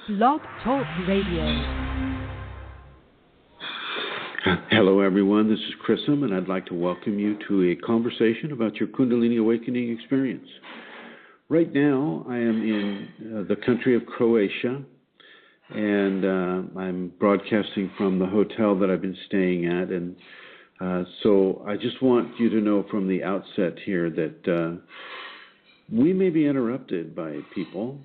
Blog Talk Radio. Hello, everyone. This is Chrism, and I'd like to welcome you to a conversation about your Kundalini awakening experience. Right now, I am in the country of Croatia, and I'm broadcasting from the hotel that I've been staying at. And so I just want you to know from the outset here that we may be interrupted by people.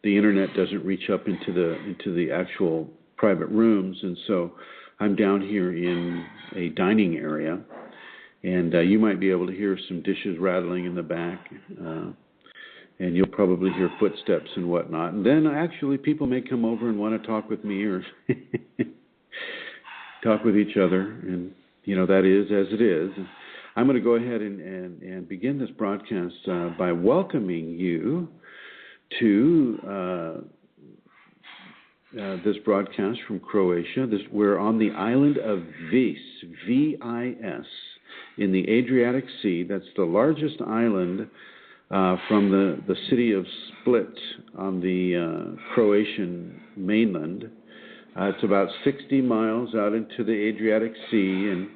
The internet doesn't reach up into the actual private rooms, and so I'm down here in a dining area, and you might be able to hear some dishes rattling in the back, and you'll probably hear footsteps and whatnot. And then actually people may come over and want to talk with me or talk with each other, and that is as it is. I'm going to go ahead and begin this broadcast by welcoming you to this broadcast from Croatia. We're on the island of Vis, V-I-S, in the Adriatic Sea. That's the largest island from the city of Split on the Croatian mainland. It's about 60 miles out into the Adriatic Sea, and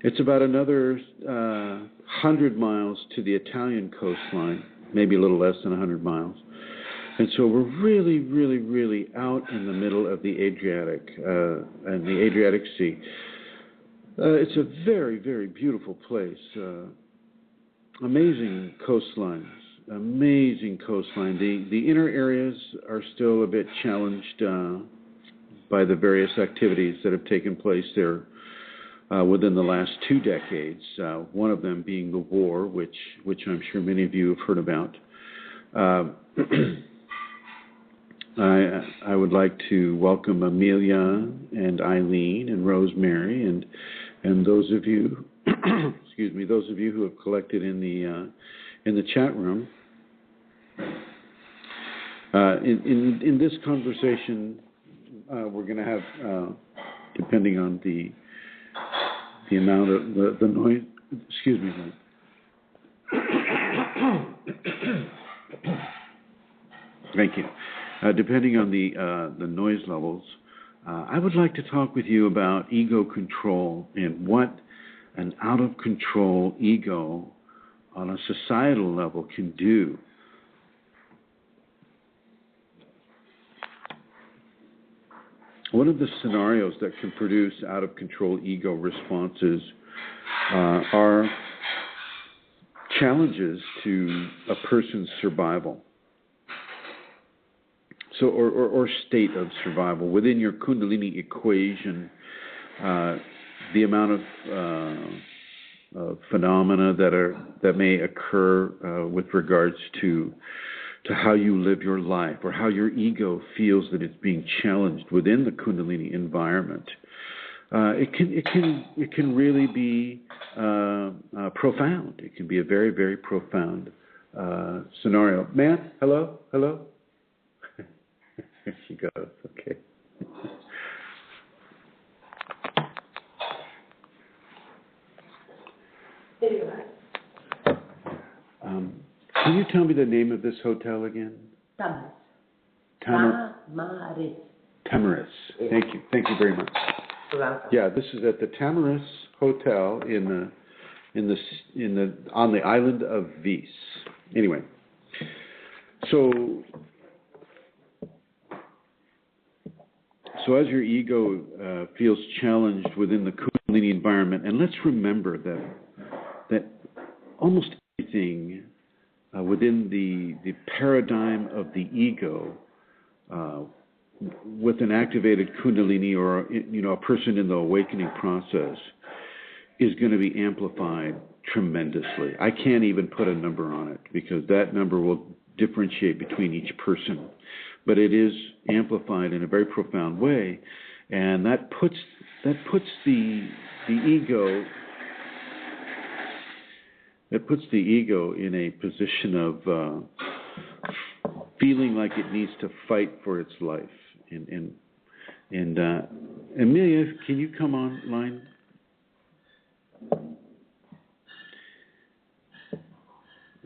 it's about another 100 miles to the Italian coastline, maybe a little less than 100 miles. And so we're really, really, really out in the middle of the Adriatic and the Adriatic Sea. It's a very, very beautiful place. Amazing coastlines, amazing coastline. The inner areas are still a bit challenged by the various activities that have taken place there within the last 2 decades. One of them being the war, which I'm sure many of you have heard about. I would like to welcome Amelia and Eileen and Rosemary and those of you, excuse me, those of you who have collected in the chat room. In this conversation, we're going to have, depending on the amount of the noise, excuse me. Thank you. Depending on the noise levels, I would like to talk with you about ego control and what an out-of-control ego on a societal level can do. One of the scenarios that can produce out-of-control ego responses are challenges to a person's survival. So, or state of survival. Within your Kundalini equation, the amount of phenomena that may occur with regards to how you live your life, or how your ego feels that it's being challenged within the Kundalini environment, it can really be profound. It can be a very, very profound scenario. Man, hello. There she goes. Okay. Can you tell me the name of this hotel again? Tamaris. Tamaris. Thank you very much. Yeah, this is at the Tamaris Hotel on the island of Vis. Anyway, so as your ego feels challenged within the Kundalini environment, and let's remember that almost everything within the paradigm of the ego, with an activated Kundalini or a person in the awakening process, is going to be amplified tremendously. I can't even put a number on it because that number will differentiate between each person. But it is amplified in a very profound way, and that puts the ego in a position of feeling like it needs to fight for its life. And Amelia, can you come online?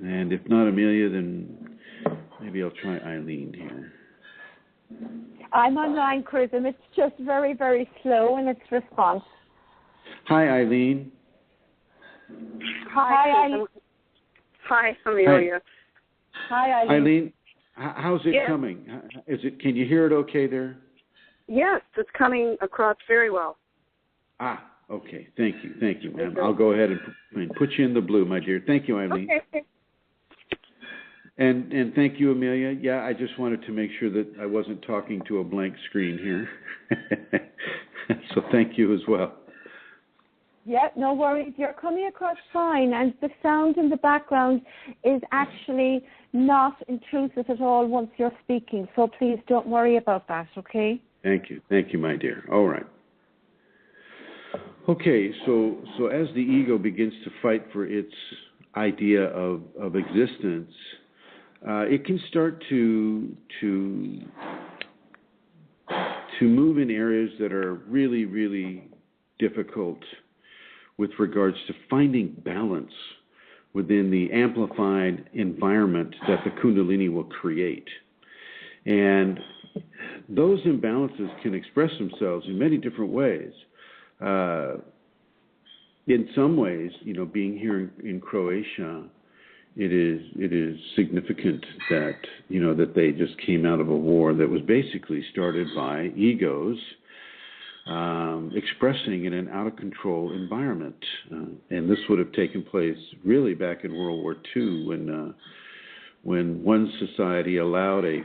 And if not Amelia, then maybe I'll try Eileen here. I'm online, Chrism. It's just very, very slow in its response. Hi, Eileen. Hi, Eileen. Hi, Amelia. Hi, Eileen. Eileen, how's it coming? Can you hear it okay there? Yes, it's coming across very well. Ah, okay. Thank you, ma'am. I'll go ahead and put you in the blue, my dear. Thank you, Eileen. Okay. And thank you, Amelia. Yeah, I just wanted to make sure that I wasn't talking to a blank screen here. So thank you as well. Yeah, no worries. You're coming across fine, and the sound in the background is actually not intrusive at all once you're speaking. So please don't worry about that, okay? Thank you, my dear. All right. Okay, so as the ego begins to fight for its idea of existence, it can start to move in areas that are really, really difficult with regards to finding balance within the amplified environment that the Kundalini will create. And those imbalances can express themselves in many different ways. In some ways, being here in Croatia, it is significant that that they just came out of a war that was basically started by egos expressing in an out of control environment, and this would have taken place really back in World War II when one society allowed a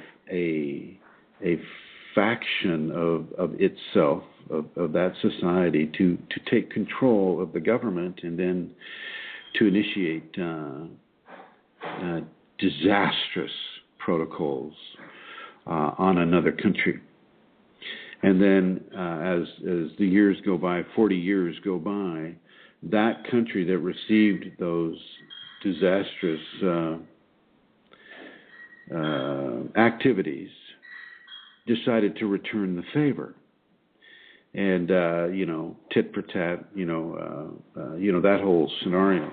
faction of itself, of that society, to take control of the government and then to initiate disastrous protocols on another country. And then as the years go by, 40 years go by, that country that received those disastrous activities decided to return the favor. And, tit for tat, that whole scenario.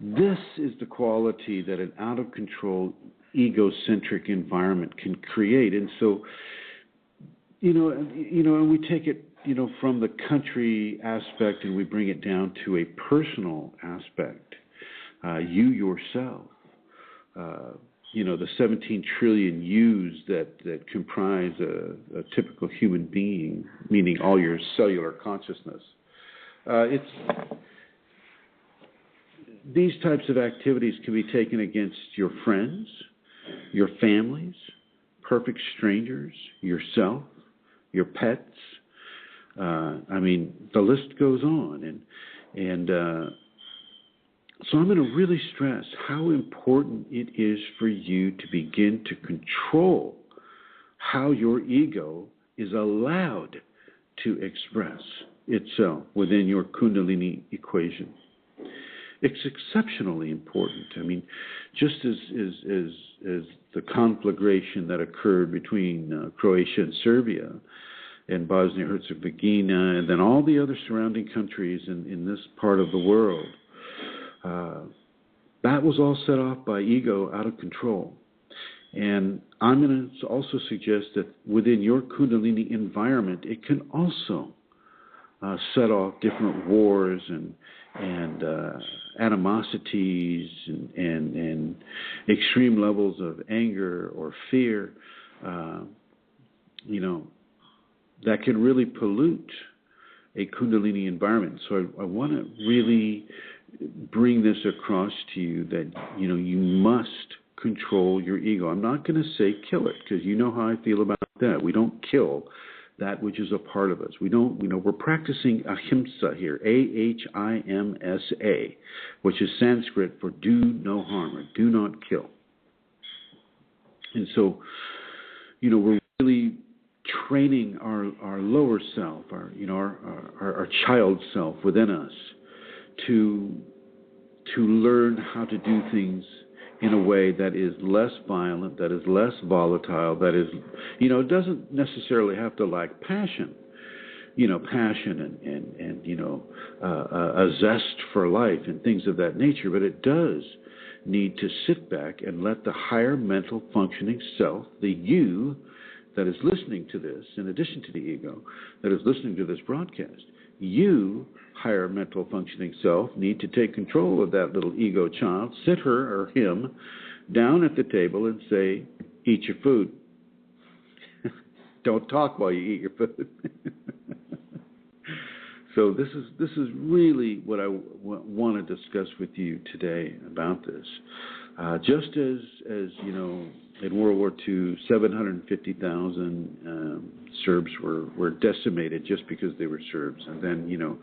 This is the quality that an out-of-control, egocentric environment can create. And so, and we take it, from the country aspect and we bring it down to a personal aspect. You yourself, the 17 trillion yous that comprise a typical human being, meaning all your cellular consciousness. These types of activities can be taken against your friends, your families, perfect strangers, yourself, your pets. The list goes on. And so I'm going to really stress how important it is for you to begin to control how your ego is allowed to express itself within your Kundalini equation. It's exceptionally important. Just as the conflagration that occurred between Croatia and Serbia and Bosnia-Herzegovina and then all the other surrounding countries in this part of the world, that was all set off by ego out of control. And I'm going to also suggest that within your Kundalini environment, it can also set off different wars and animosities and extreme levels of anger or fear, that can really pollute a Kundalini environment. So I want to really bring this across to you that, you must control your ego. I'm not going to say kill it, because you know how I feel about that. We don't kill that which is a part of us. We're practicing ahimsa here, AHIMSA, which is Sanskrit for do no harm, or do not kill. And so, we're really training our lower self, our child self within us to learn how to do things in a way that is less violent, that is less volatile, that is, it doesn't necessarily have to lack passion, passion and a zest for life and things of that nature, but it does need to sit back and let the higher mental functioning self, the you that is listening to this, in addition to the ego, that is listening to this broadcast, you, higher mental functioning self, need to take control of that little ego child, sit her or him down at the table and say, eat your food. Don't talk while you eat your food. So this is really what I want to discuss with you today about this. Just as you know, in World War II, 750,000 Serbs were decimated just because they were Serbs, and then you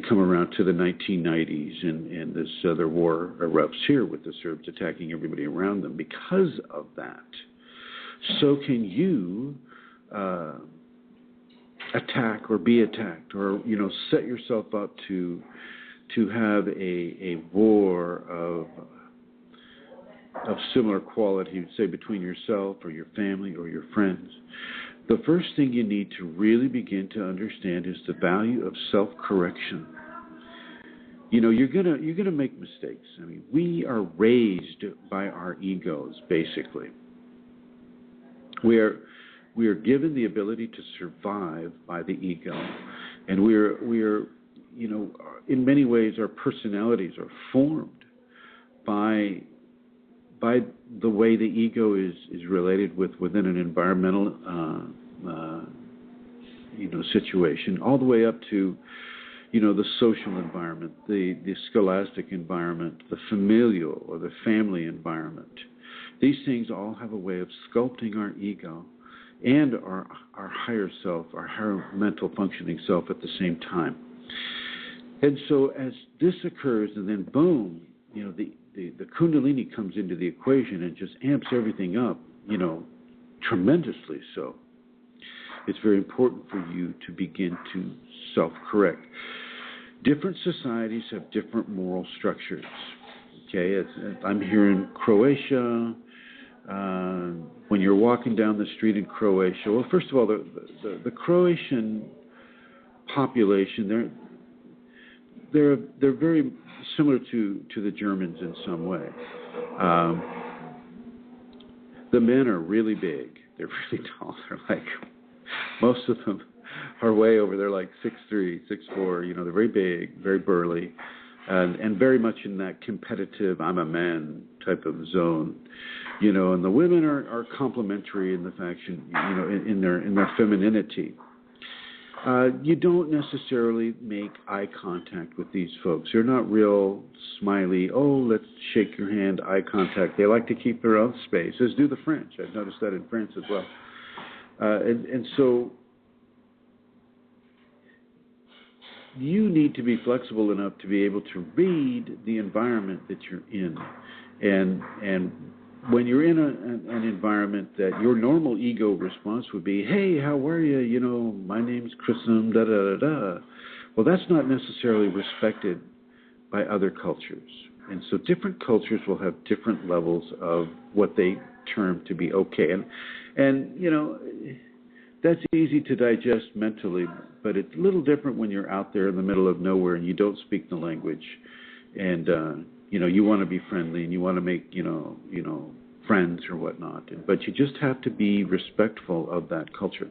come around to the 1990s, and this other war erupts here with the Serbs attacking everybody around them because of that. So can you attack or be attacked, or set yourself up to have a war of similar quality, say between yourself or your family or your friends? The first thing you need to really begin to understand is the value of self-correction. You're gonna make mistakes. I mean, we are raised by our egos, basically. We are given the ability to survive by the ego, and we are in many ways our personalities are formed by the way the ego is related within an environmental situation, all the way up to the social environment, the scholastic environment, the familial or the family environment. These things all have a way of sculpting our ego and our higher self, our higher mental functioning self at the same time. And so as this occurs, and then boom, the Kundalini comes into the equation and just amps everything up, tremendously so. It's very important for you to begin to self-correct. Different societies have different moral structures. Okay, I'm here in Croatia. When you're walking down the street in Croatia, well, first of all, the Croatian population, they're very similar to the Germans in some way. The men are really big. They're really tall. They're like, most of them are way over. They're like 6'3", 6'4". They're very big, very burly, and very much in that competitive "I'm a man" type of zone. And the women are complementary in the faction, in their femininity. You don't necessarily make eye contact with these folks. They're not real smiley, let's shake your hand, eye contact. They like to keep their own space, as do the French. I've noticed that in France as well. And so you need to be flexible enough to be able to read the environment that you're in. And when you're in an environment that your normal ego response would be, hey, how are you? My name's Chrism, da-da-da-da. Well, that's not necessarily respected by other cultures. And so different cultures will have different levels of what they term to be okay. And that's easy to digest mentally, but it's a little different when you're out there in the middle of nowhere and you don't speak the language. And, you want to be friendly and you want to make, friends or whatnot. But you just have to be respectful of that culture.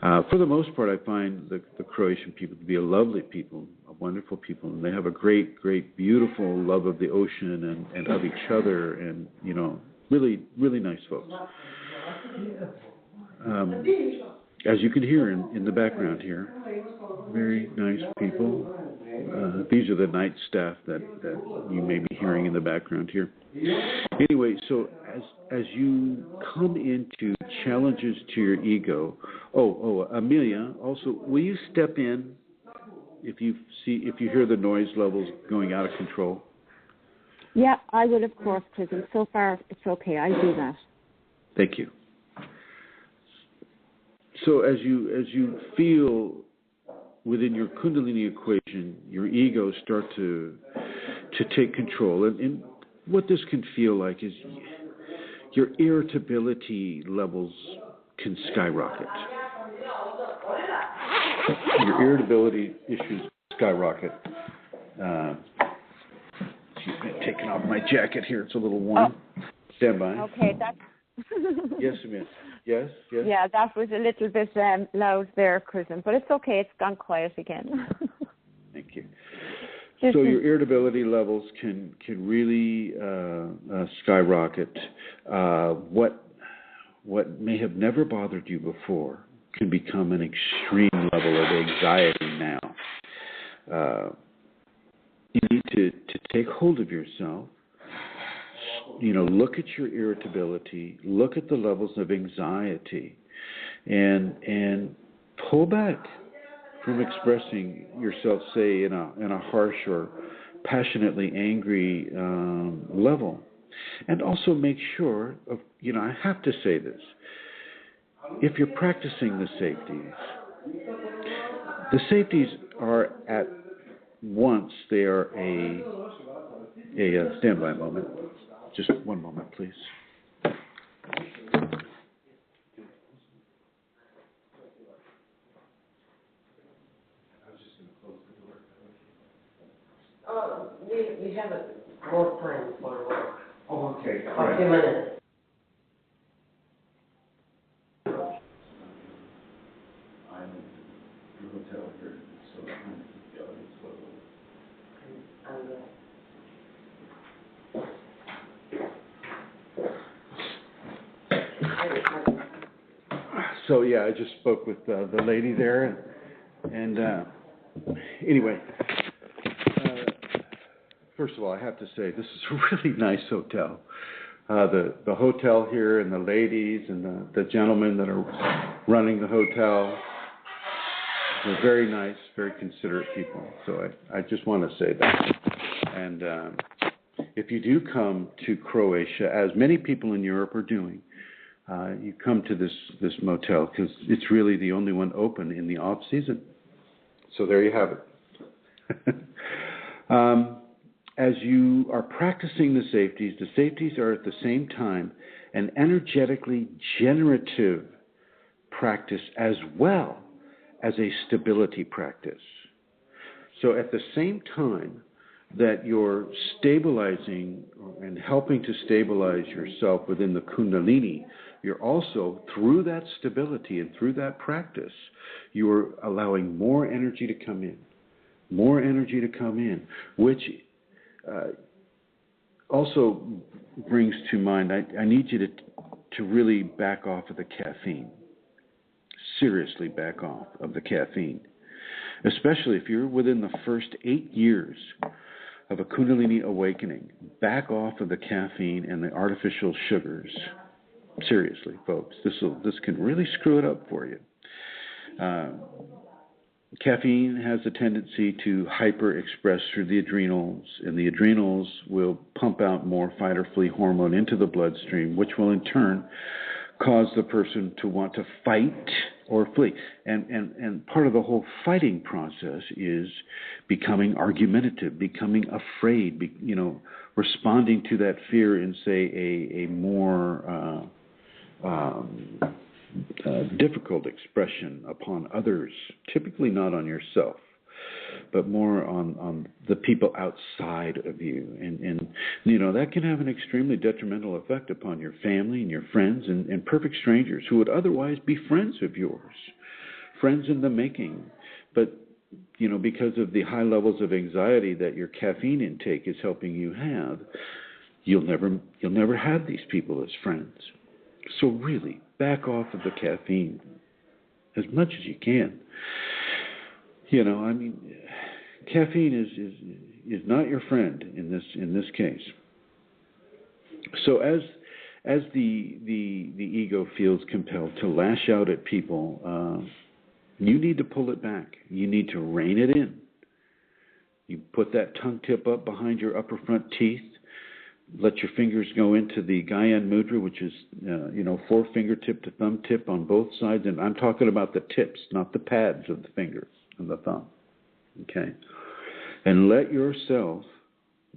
For the most part, I find the Croatian people to be a lovely people, a wonderful people, and they have a great, great, beautiful love of the ocean and of each other, and, really, really nice folks. As you can hear in the background here, very nice people. These are the night staff that you may be hearing in the background here. Anyway, so as you come into challenges to your ego, Amelia, also, will you step in if you hear the noise levels going out of control? Yeah, I will, of course, Chrism. So far, it's okay. I'll do that. Thank you. So as you feel within your Kundalini equation, your ego start to take control, and what this can feel like is your irritability levels can skyrocket. Your irritability issues skyrocket. Excuse me, I'm taking off my jacket here. It's a little warm. Stand by. Okay, Yes, ma'am. Yes. Yeah, that was a little bit loud there, Chrism, but it's okay. It's gone quiet again. Thank you. So your irritability levels can really skyrocket. What may have never bothered you before can become an extreme level of anxiety now. You need to take hold of yourself. Look at your irritability, look at the levels of anxiety, and pull back from expressing yourself, say, in a harsh or passionately angry level. And also make sure of, I have to say this, if you're practicing the safeties are at once, they are a standby moment. Just one moment, please. We have more time for work. Oh, okay. A few minutes. I'm in the hotel here, so I'm the audience level. So yeah, I just spoke with the lady there, and anyway. First of all, I have to say this is a really nice hotel. The hotel here and the ladies and the gentlemen that are running the hotel, they're very nice, very considerate people. So I just want to say that. And if you do come to Croatia, as many people in Europe are doing, you come to this motel because it's really the only one open in the off season. So there you have it. As you are practicing the safeties are at the same time an energetically generative practice as well as a stability practice. So at the same time that you're stabilizing and helping to stabilize yourself within the Kundalini, you're also, through that stability and through that practice, you're allowing more energy to come in, which also brings to mind, I need you to really back off of the caffeine. Seriously back off of the caffeine. Especially if you're within the first 8 years of a Kundalini awakening, back off of the caffeine and the artificial sugars. Seriously, folks, this can really screw it up for you. Caffeine has a tendency to hyper-express through the adrenals, and the adrenals will pump out more fight or flee hormone into the bloodstream, which will in turn cause the person to want to fight or flee. And part of the whole fighting process is becoming argumentative, becoming afraid, responding to that fear in, say, a more difficult expression upon others, typically not on yourself, but more on the people outside of you. And that can have an extremely detrimental effect upon your family and your friends and perfect strangers who would otherwise be friends of yours, friends in the making. But, because of the high levels of anxiety that your caffeine intake is helping you have, you'll never have these people as friends. So really, back off of the caffeine as much as you can. Caffeine is not your friend in this case. So as the ego feels compelled to lash out at people, you need to pull it back. You need to rein it in. You put that tongue tip up behind your upper front teeth. Let your fingers go into the Gyan Mudra, which is, 4 fingertip to thumb tip on both sides. And I'm talking about the tips, not the pads of the fingers and the thumb. Okay? And let yourself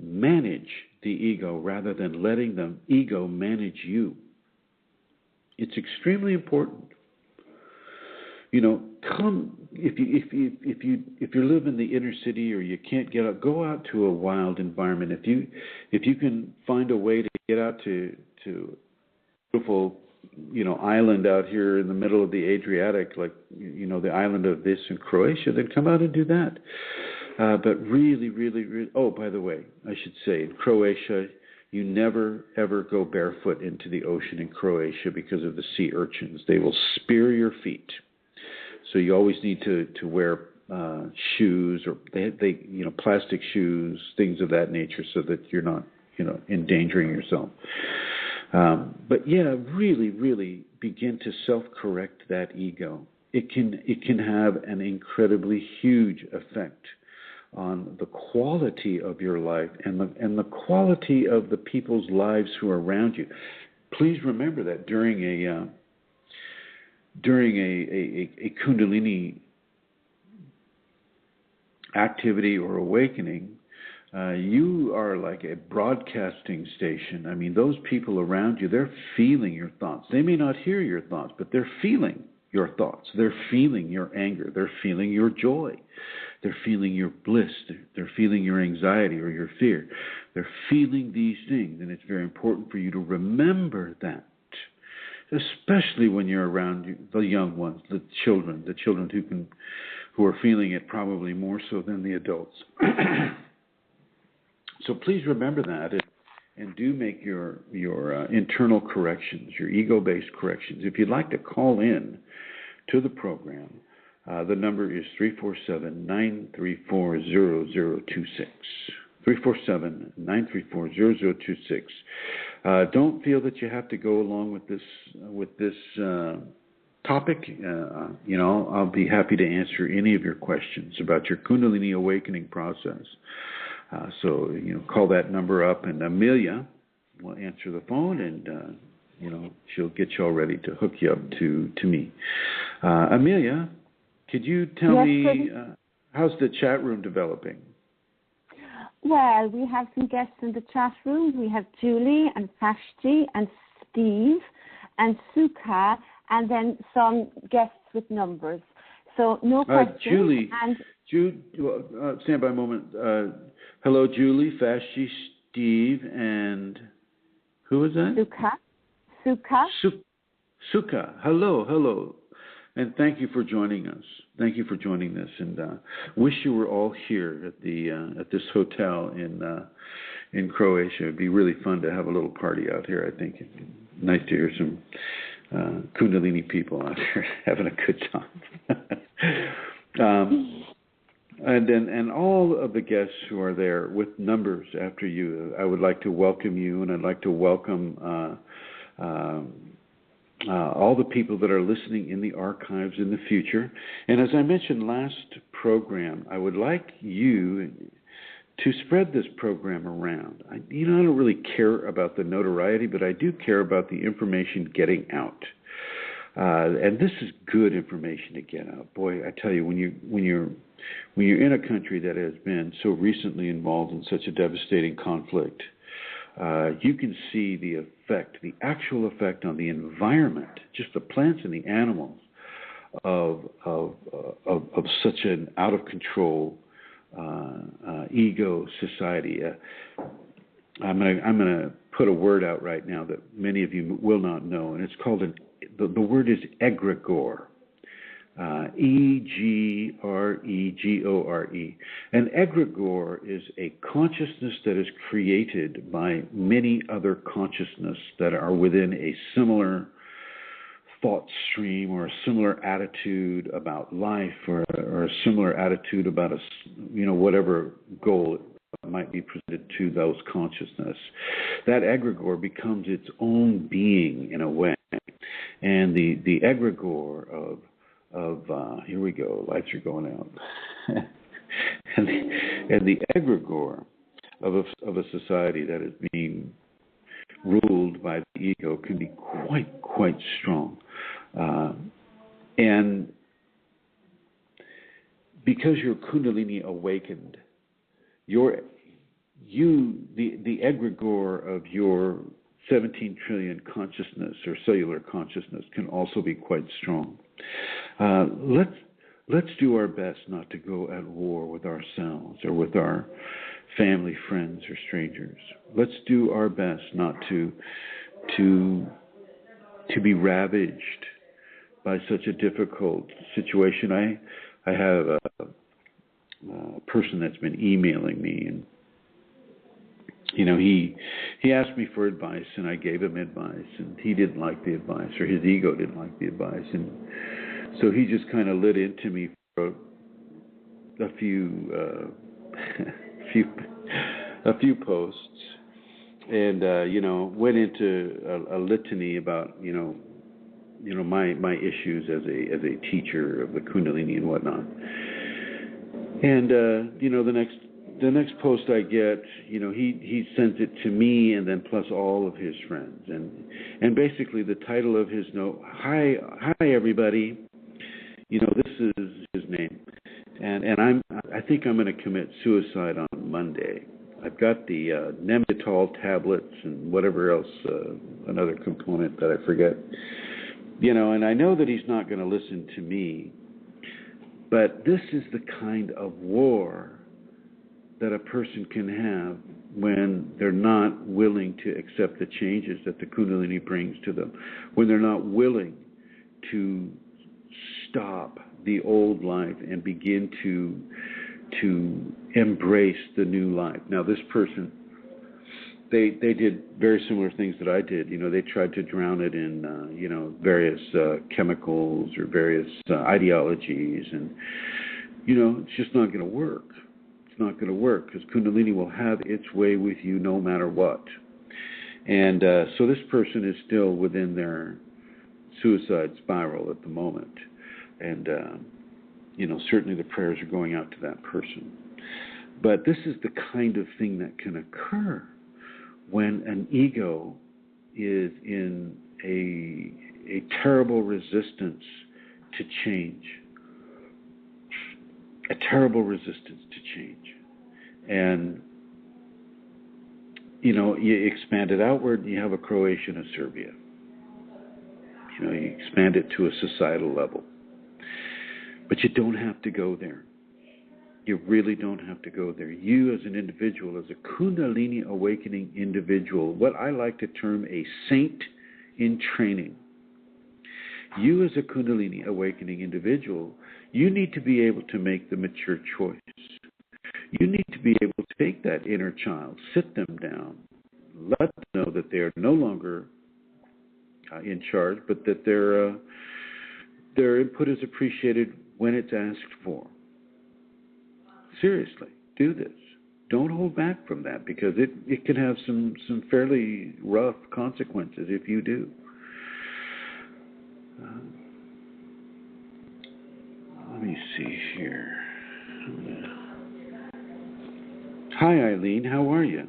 manage the ego rather than letting the ego manage you. It's extremely important. Come if you live in the inner city or you can't get out, go out to a wild environment. If you can find a way to get out to beautiful, island out here in the middle of the Adriatic, like, the island of Vis in Croatia, then come out and do that. But really, really, really, oh, by the way, I should say, in Croatia, you never, ever go barefoot into the ocean in Croatia because of the sea urchins. They will spear your feet. So you always need to wear shoes, or they plastic shoes, things of that nature, so that you're not endangering yourself. But yeah, really, really begin to self-correct that ego. It can have an incredibly huge effect on the quality of your life and the quality of the people's lives who are around you. Please remember that during a Kundalini activity or awakening, you are like a broadcasting station. I mean, those people around you, they're feeling your thoughts. They may not hear your thoughts, but they're feeling your thoughts. They're feeling your anger. They're feeling your joy. They're feeling your bliss. They're feeling your anxiety or your fear. They're feeling these things, and it's very important for you to remember that, especially when you're around the young ones, the children who are feeling it probably more so than the adults. So please remember that, and do make your internal corrections, your ego-based corrections. If you'd like to call in to the program, the number is 347-934-0026. 347-934-0026. Don't feel that you have to go along with this topic. I'll be happy to answer any of your questions about your Kundalini awakening process. So call that number up, and Amelia will answer the phone, and she'll get you all ready to hook you up to me. Amelia, could you tell me how's the chat room developing? Well, we have some guests in the chat room. We have Julie and Vashti and Steve and Suka, and then some guests with numbers. So no questions. Julie, stand by a moment. Hello, Julie, Vashti, Steve, and who is that? Suka. Hello. And thank you for joining us. Thank you for joining us, and wish you were all here at this hotel in Croatia. It'd be really fun to have a little party out here. I think it'd be nice to hear some Kundalini people out here having a good time. And all of the guests who are there with numbers after you, I would like to welcome you, and I'd like to welcome all the people that are listening in the archives in the future. And as I mentioned last program, I would like you to spread this program around. I don't really care about the notoriety, but I do care about the information getting out. And this is good information to get out. Boy, I tell you, when you're in a country that has been so recently involved in such a devastating conflict, you can see the actual effect on the environment, just the plants and the animals, of such an out of control ego society. I'm gonna put a word out right now that many of you will not know, and it's called the word is egregore. egregore. An egregore is a consciousness that is created by many other consciousness that are within a similar thought stream, or a similar attitude about life, or a similar attitude about whatever goal might be presented to those consciousness. That egregore becomes its own being in a way, and the egregore of here we go, lights are going out, and the egregore of a society that is being ruled by the ego can be quite strong, and because you're Kundalini awakened, the egregore of your 17 trillion consciousness or cellular consciousness can also be quite strong. Let's do our best not to go at war with ourselves or with our family, friends, or strangers. Let's do our best not to to be ravaged by such a difficult situation. I have a person that's been emailing me, and he asked me for advice, and I gave him advice, and he didn't like the advice, or his ego didn't like the advice, and so he just kind of lit into me for a few few posts, and went into a litany about my issues as a teacher of the Kundalini and whatnot. And the next post I get, he sent it to me and then plus all of his friends, and basically the title of his note: Hi everybody, this is his name, and I think I'm going to commit suicide on Monday. I've got the Nemitol tablets and whatever else, another component that I forget, and I know that he's not going to listen to me. But this is the kind of war that a person can have when they're not willing to accept the changes that the Kundalini brings to them, when they're not willing to stop the old life and begin to embrace the new life. Now, this person, they did very similar things that I did. They tried to drown it in, various chemicals or various ideologies, and, it's just not going to work. It's not going to work because Kundalini will have its way with you no matter what. And so this person is still within their suicide spiral at the moment. And, certainly the prayers are going out to that person. But this is the kind of thing that can occur when an ego is in a terrible resistance to change. A terrible resistance to change. And, you expand it outward, you have a Croatia and a Serbia. You expand it to a societal level. But you don't have to go there. You really don't have to go there. You as an individual, as a Kundalini awakening individual, what I like to term a saint in training. You as a Kundalini awakening individual, you need to be able to make the mature choice. You need to be able to take that inner child, sit them down, let them know that they are no longer in charge, but that their input is appreciated when it's asked for. Seriously, do this. Don't hold back from that, because it can have some fairly rough consequences if you do. Let me see here. Hi, Eileen. How are you?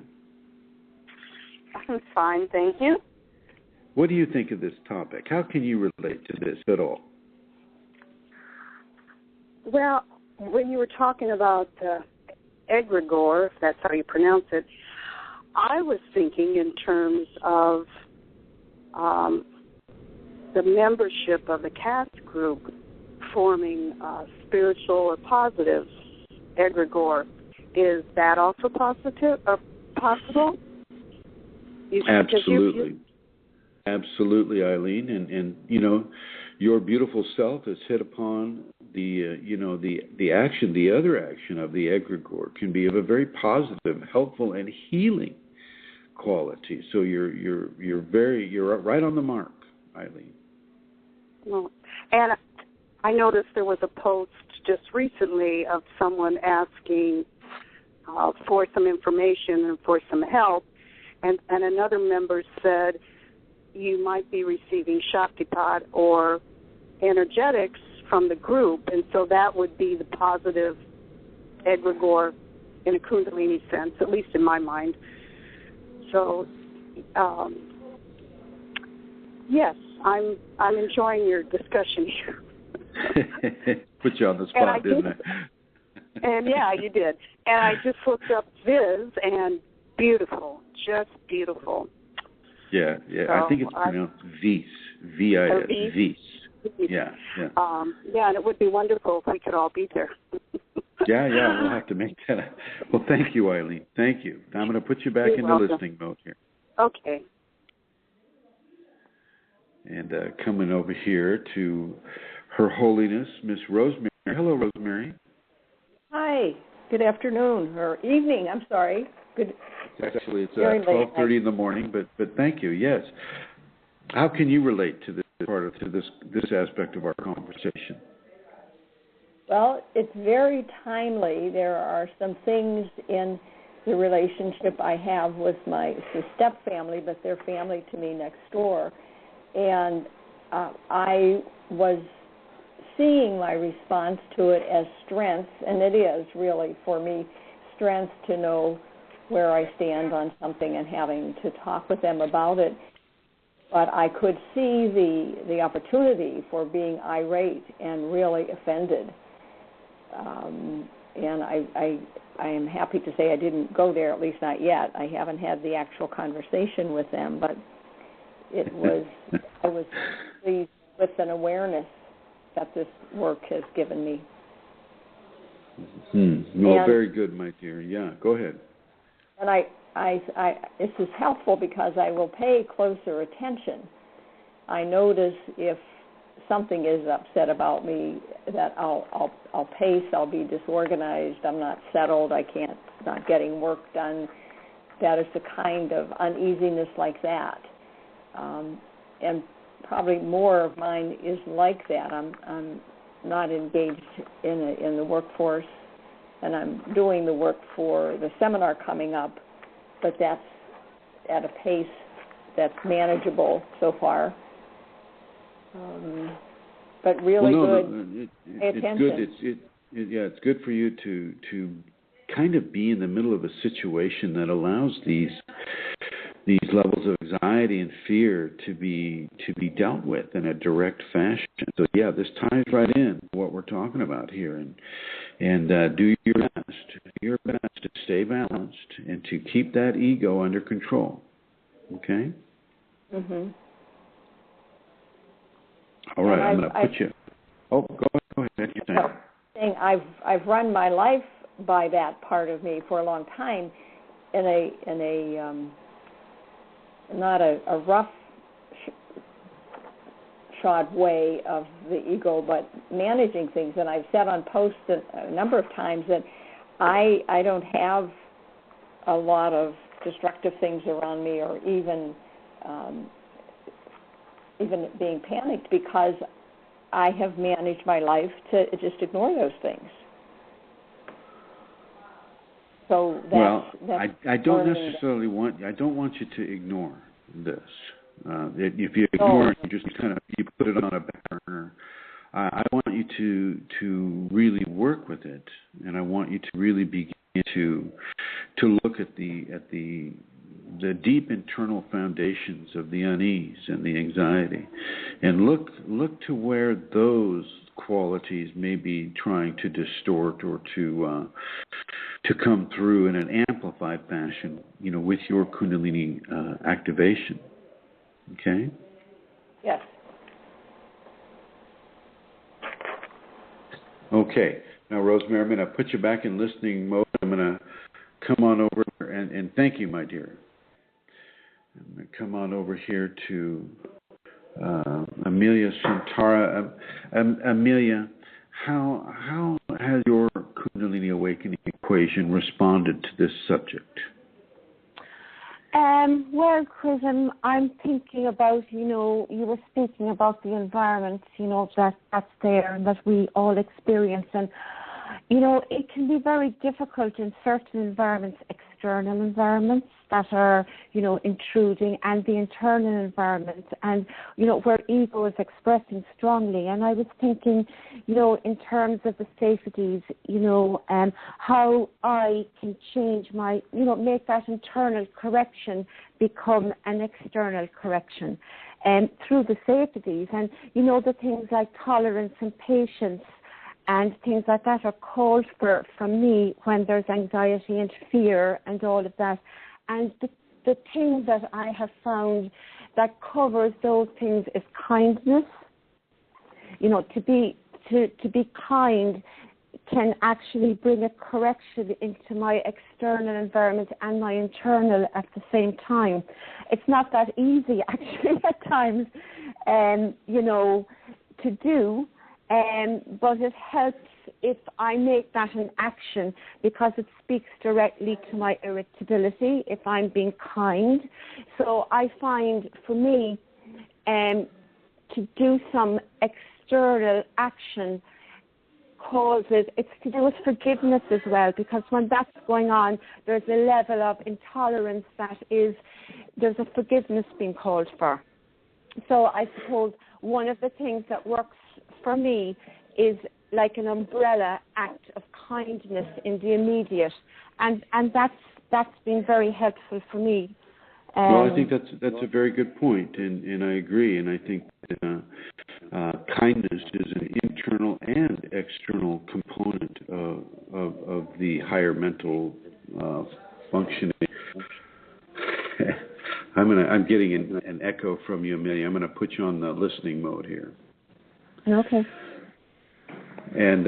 I'm fine, thank you. What do you think of this topic? How can you relate to this at all? Well, when you were talking about egregore, if that's how you pronounce it, I was thinking in terms of the membership of the caste group forming spiritual or positive egregore. Is that also positive or possible? Absolutely. Absolutely, Eileen. And your beautiful self has hit upon the action, the other action of the egregore can be of a very positive, helpful, and healing quality. So you're right on the mark, Eileen. Well, and I noticed there was a post just recently of someone asking for some information and for some help, and another member said you might be receiving Shaktipat or energetics from the group, and so that would be the positive egregore in a Kundalini sense, at least in my mind. So, yes, I'm enjoying your discussion here. Put you on the spot, didn't I? And yeah, you did. And I just looked up Viz, and beautiful, just beautiful. Yeah. So I think it's pronounced Vis, V-I-S, Vis. Yeah. Yeah, and it would be wonderful if we could all be there. Yeah, we'll have to make that. Well, thank you, Eileen. Thank you. I'm going to put you back into listening mode here. Okay. and coming over here to Her Holiness, Miss Rosemary. Hello, Rosemary. Hi. Good afternoon, or evening, I'm sorry. Good. Actually, it's 12:30 in the morning, but thank you, yes. How can you relate to this aspect of our conversation? Well, it's very timely. There are some things in the relationship I have with my step family, but they're family to me next door. And I was seeing my response to it as strength, and it is really for me strength to know where I stand on something and having to talk with them about it. But I could see the opportunity for being irate and really offended. And I am happy to say I didn't go there, at least not yet. I haven't had the actual conversation with them, but I was pleased with an awareness that this work has given me. Well, and, very good, my dear. Yeah, go ahead. And this is helpful because I will pay closer attention. I notice if something is upset about me that I'll pace, I'll be disorganized, I'm not settled, not getting work done. That is the kind of uneasiness like that. And probably more of mine is like that. I'm not engaged in the workforce, and I'm doing the work for the seminar coming up, but that's at a pace that's manageable so far. But really good. Pay attention. It's good for you to kind of be in the middle of a situation that allows these levels of anxiety and fear to be dealt with in a direct fashion. So yeah, this ties right in to what we're talking about here, and do your best to stay balanced and to keep that ego under control. Okay. Mhm. All right, I'm going to put you. Oh, go ahead. I've run my life by that part of me for a long time, in a not a rough shod way of the ego, but managing things. And I've said on posts a number of times that I don't have a lot of destructive things around me, or even being panicked, because I have managed my life to just ignore those things. So I don't necessarily want you to ignore this. If you ignore it, you put it on a back burner. I want you to really work with it, and I want you to really begin to look at the deep internal foundations of the unease and the anxiety, and look to where those qualities may be trying to distort or to come through in an amplified fashion, with your Kundalini activation. Okay? Yes. Okay. Now, Rosemary, I'm going to put you back in listening mode. I'm going to come on over, and thank you, my dear. I'm going to come on over here to Amelia Santara. Amelia, how has your Kundalini awakening equation responded to this subject? Well, Chrism, I'm thinking about, you were speaking about the environment, that's there and that we all experience. And, it can be very difficult in certain environments, external environments that are, intruding, and the internal environment, and, where ego is expressing strongly. And I was thinking, in terms of the safeties, how I can change my, make that internal correction become an external correction, and through the safeties. And, the things like tolerance and patience and things like that are called for from me when there's anxiety and fear and all of that. And the thing that I have found that covers those things is kindness. To be kind can actually bring a correction into my external environment and my internal at the same time. It's not that easy, actually, at times, to do, but it helps if I make that an action, because it speaks directly to my irritability if I'm being kind. So I find, for me, to do some external action causes, it's to do with forgiveness as well, because when that's going on, there's a level of intolerance there's a forgiveness being called for. So I suppose one of the things that works for me is like an umbrella act of kindness in the immediate, and that's been very helpful for me. Well, I think that's a very good point, and I agree. And I think kindness is an internal and external component of the higher mental functioning. I'm getting an echo from you, Amelia. I'm going to put you on the listening mode here. Okay. And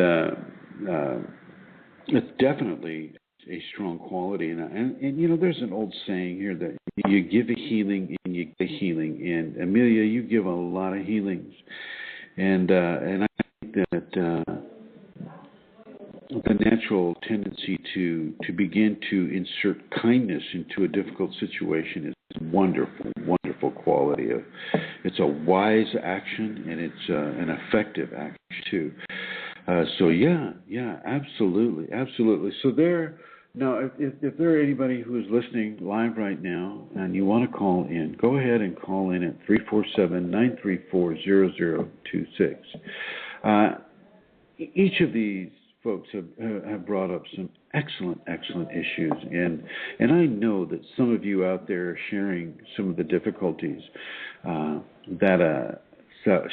it's definitely a strong quality, and there's an old saying here that you give a healing and you get a healing. And Amelia, you give a lot of healings, and I think that the natural tendency to begin to insert kindness into a difficult situation is wonderful quality. It's a wise action, and it's an effective action too. So yeah, absolutely. So now, if there are anybody who is listening live right now and you want to call in, go ahead and call in at 347-934-0026. Each of these folks have brought up some excellent issues, and I know that some of you out there are sharing some of the difficulties that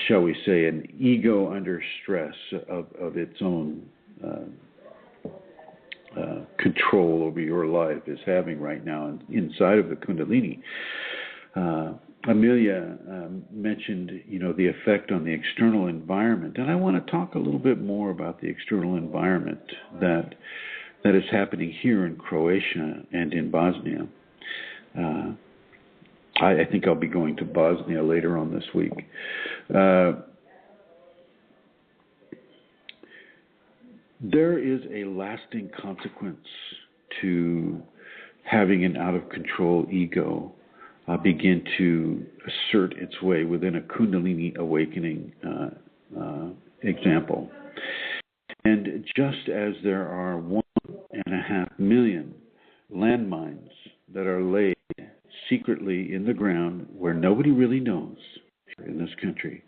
shall we say, an ego under stress of its own control over your life is having right now inside of the Kundalini. Amelia mentioned, the effect on the external environment, and I want to talk a little bit more about the external environment that is happening here in Croatia and in Bosnia. I think I'll be going to Bosnia later on this week. There is a lasting consequence to having an out-of-control ego begin to assert its way within a Kundalini awakening example. And just as there are 1.5 million landmines that are laid secretly in the ground where nobody really knows in this country,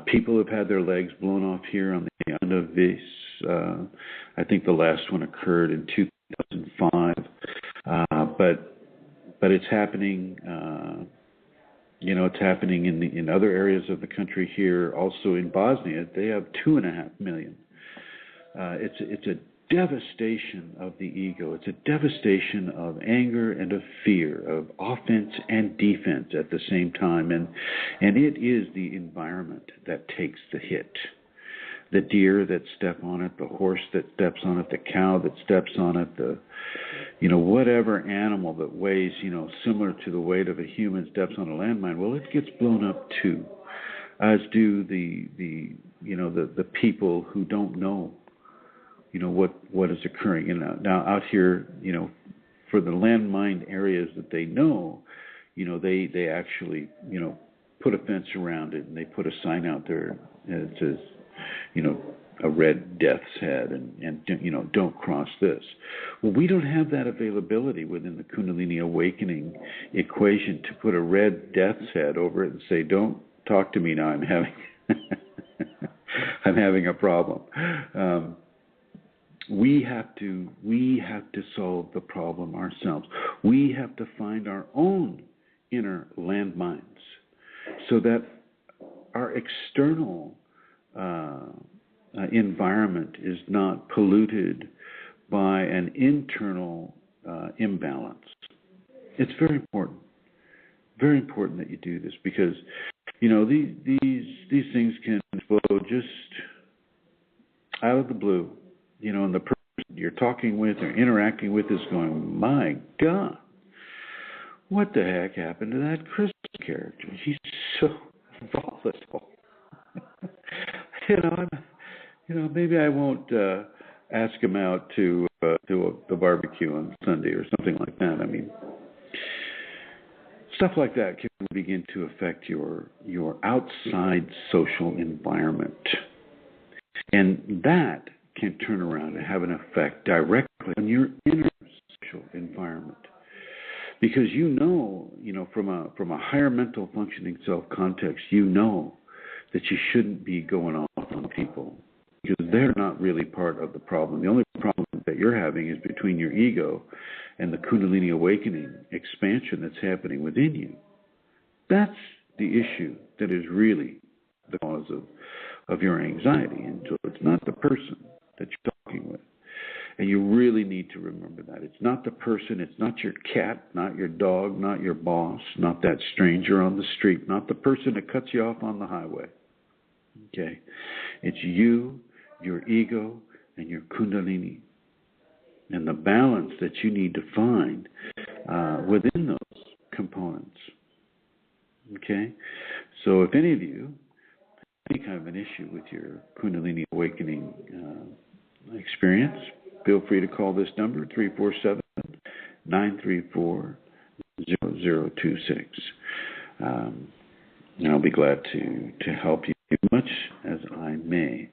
people have had their legs blown off here on the island of Vis. I think the last one occurred in 2005, but it's happening. It's happening in other areas of the country here. Also in Bosnia, they have 2.5 million. It's a devastation of the ego. It's a devastation of anger and of fear, of offense and defense at the same time. And it is the environment that takes the hit. The deer that step on it, the horse that steps on it, the cow that steps on it, whatever animal that weighs, similar to the weight of a human steps on a landmine, well, it gets blown up too, as do the people who don't know, what is occurring. And now out here, for the landmine areas that they know, they actually, put a fence around it, and they put a sign out there that says, a red death's head, and don't cross this. Well, we don't have that availability within the Kundalini awakening equation to put a red death's head over it and say, don't talk to me now, I'm having a problem. We have to solve the problem ourselves. We have to find our own inner landmines so that our external environment is not polluted by an internal imbalance. It's very important that you do this, because these things can explode just out of the blue. and the person you're talking with or interacting with is going, my God, what the heck happened to that Chrism character? He's so volatile. Maybe I won't ask him out to the barbecue on Sunday or something like that. I mean, stuff like that can begin to affect your outside social environment. And that can turn around and have an effect directly on your inner social environment. Because from a higher mental functioning self context, that you shouldn't be going off on people because they're not really part of the problem. The only problem that you're having is between your ego and the Kundalini awakening expansion that's happening within you. That's the issue that is really the cause of your anxiety. And so it's not the person that you're talking with. And you really need to remember that. It's not the person, it's not your cat, not your dog, not your boss, not that stranger on the street, not the person that cuts you off on the highway. Okay? It's you, your ego, and your Kundalini. And the balance that you need to find within those components. Okay? So if any of you have any kind of an issue with your Kundalini awakening experience, feel free to call this number, 347-934-0026. And I'll be glad to help you as much as I may.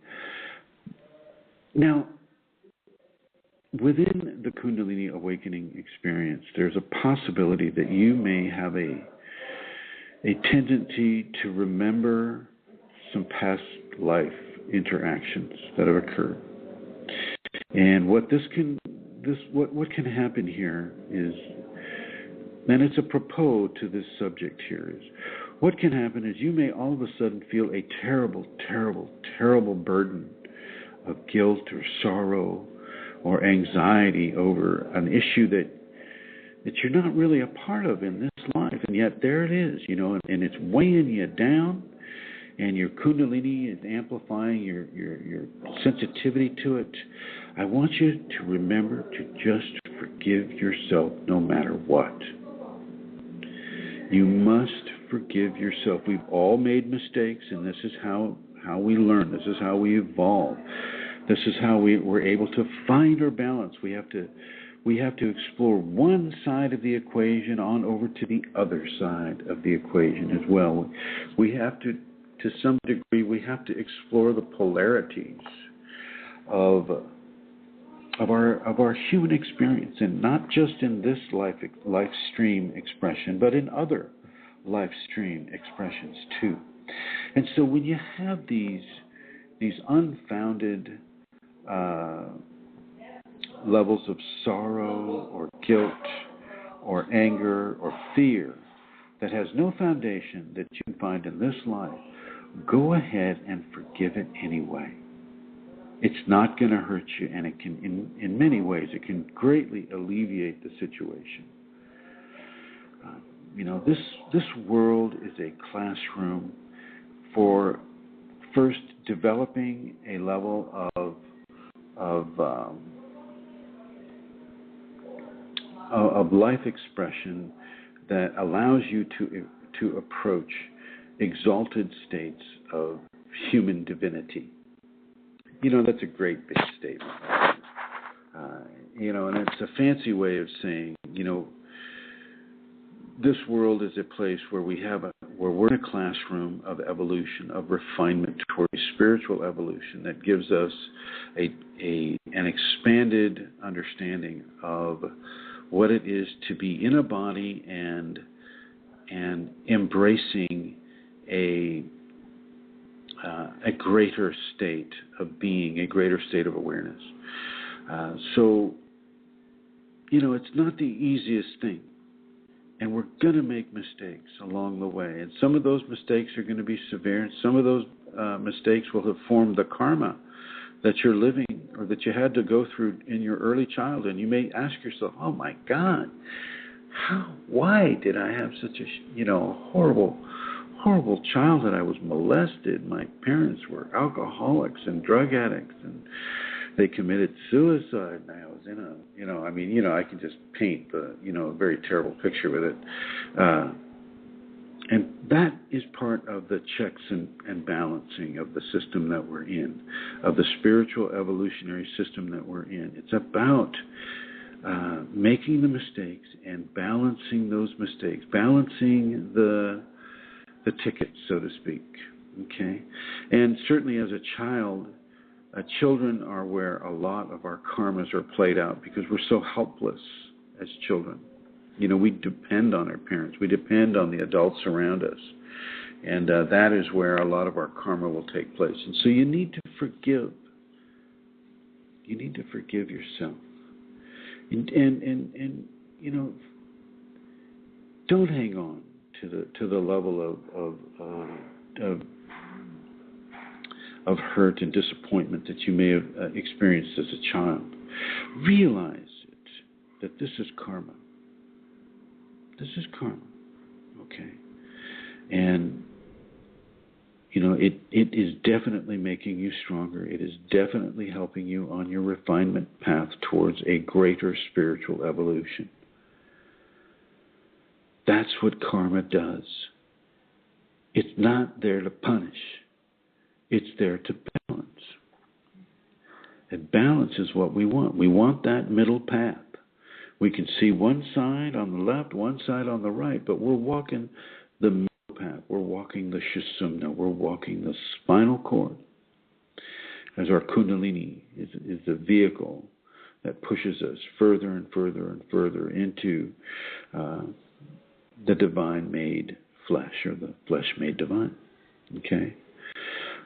Now, within the Kundalini awakening experience, there's a possibility that you may have a tendency to remember some past life interactions that have occurred. And what can happen here is, and it's apropos to this subject here, is what can happen is you may all of a sudden feel a terrible, terrible, terrible burden of guilt or sorrow or anxiety over an issue that you're not really a part of in this life, and yet there it is, and it's weighing you down, and your Kundalini is amplifying your sensitivity to it. I want you to remember to just forgive yourself no matter what. You must forgive yourself. We've all made mistakes, and this is how we learn. This is how we evolve. This is how we're able to find our balance. We have to explore one side of the equation on over to the other side of the equation as well. We have to some degree, we have to explore the polarities of our human experience, and not just in this life stream expression, but in other life stream expressions too. And so when you have these unfounded levels of sorrow or guilt or anger or fear that has no foundation that you can find in this life, go ahead and forgive it anyway. It's not going to hurt you, and it can, in many ways, it can greatly alleviate the situation. This world is a classroom for first developing a level of life expression that allows you to approach exalted states of human divinity. That's a great big statement. And it's a fancy way of saying, this world is a place where we're in a classroom of evolution, of refinement towards spiritual evolution that gives us an expanded understanding of what it is to be in a body and embracing a greater state of being, a greater state of awareness. So it's not the easiest thing. And we're going to make mistakes along the way. And some of those mistakes are going to be severe. And some of those mistakes will have formed the karma that you're living or that you had to go through in your early childhood. And you may ask yourself, oh, my God, why did I have such a horrible childhood? I was molested. My parents were alcoholics and drug addicts. And they committed suicide. And I was in a, I can just paint a very terrible picture with it. And that is part of the checks and balancing of the system that we're in, of the spiritual evolutionary system that we're in. It's about making the mistakes and balancing those mistakes, balancing the tickets, so to speak. Okay? And certainly as a child, children are where a lot of our karmas are played out because we're so helpless as children. We depend on our parents. We depend on the adults around us. And that is where a lot of our karma will take place. And so you need to forgive. You need to forgive yourself. And don't hang on to the level of hurt and disappointment that you may have experienced as a child. Realize that this is karma. This is karma, okay? And, it is definitely making you stronger. It is definitely helping you on your refinement path towards a greater spiritual evolution. That's what karma does. It's not there to punish. It's there to balance. And balance is what we want. We want that middle path. We can see one side on the left, one side on the right, but we're walking the middle path. We're walking the Sushumna. We're walking the spinal cord. As our Kundalini is the vehicle that pushes us further and further and further into the divine-made flesh, or the flesh-made divine. Okay?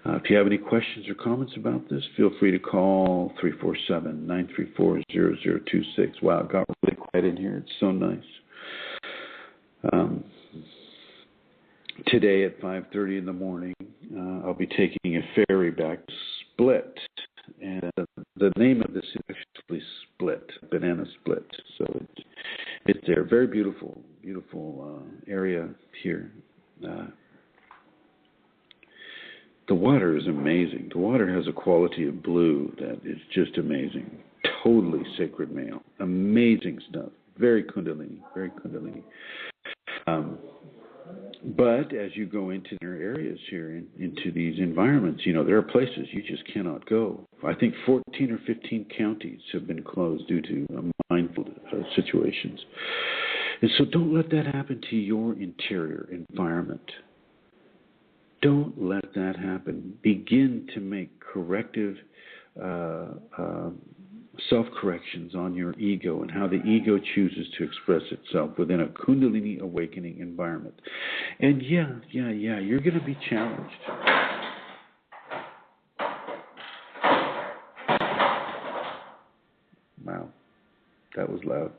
If you have any questions or comments about this, feel free to call 347-934-0026. Wow, it got really quiet in here. It's so nice. Today at 5:30 in the morning, I'll be taking a ferry back to Split. And the name of this is actually Split, Banana Split. So it's there. Very beautiful, beautiful area here. The water is amazing. The water has a quality of blue that is just amazing. Totally sacred male. Amazing stuff. Very Kundalini. Very Kundalini. But as you go into their areas here, into these environments, there are places you just cannot go. I think 14 or 15 counties have been closed due to mindful situations. And so don't let that happen to your interior environment. Don't let that happen. Begin to make corrective self-corrections on your ego and how the ego chooses to express itself within a Kundalini awakening environment. And yeah, you're going to be challenged. Wow, that was loud.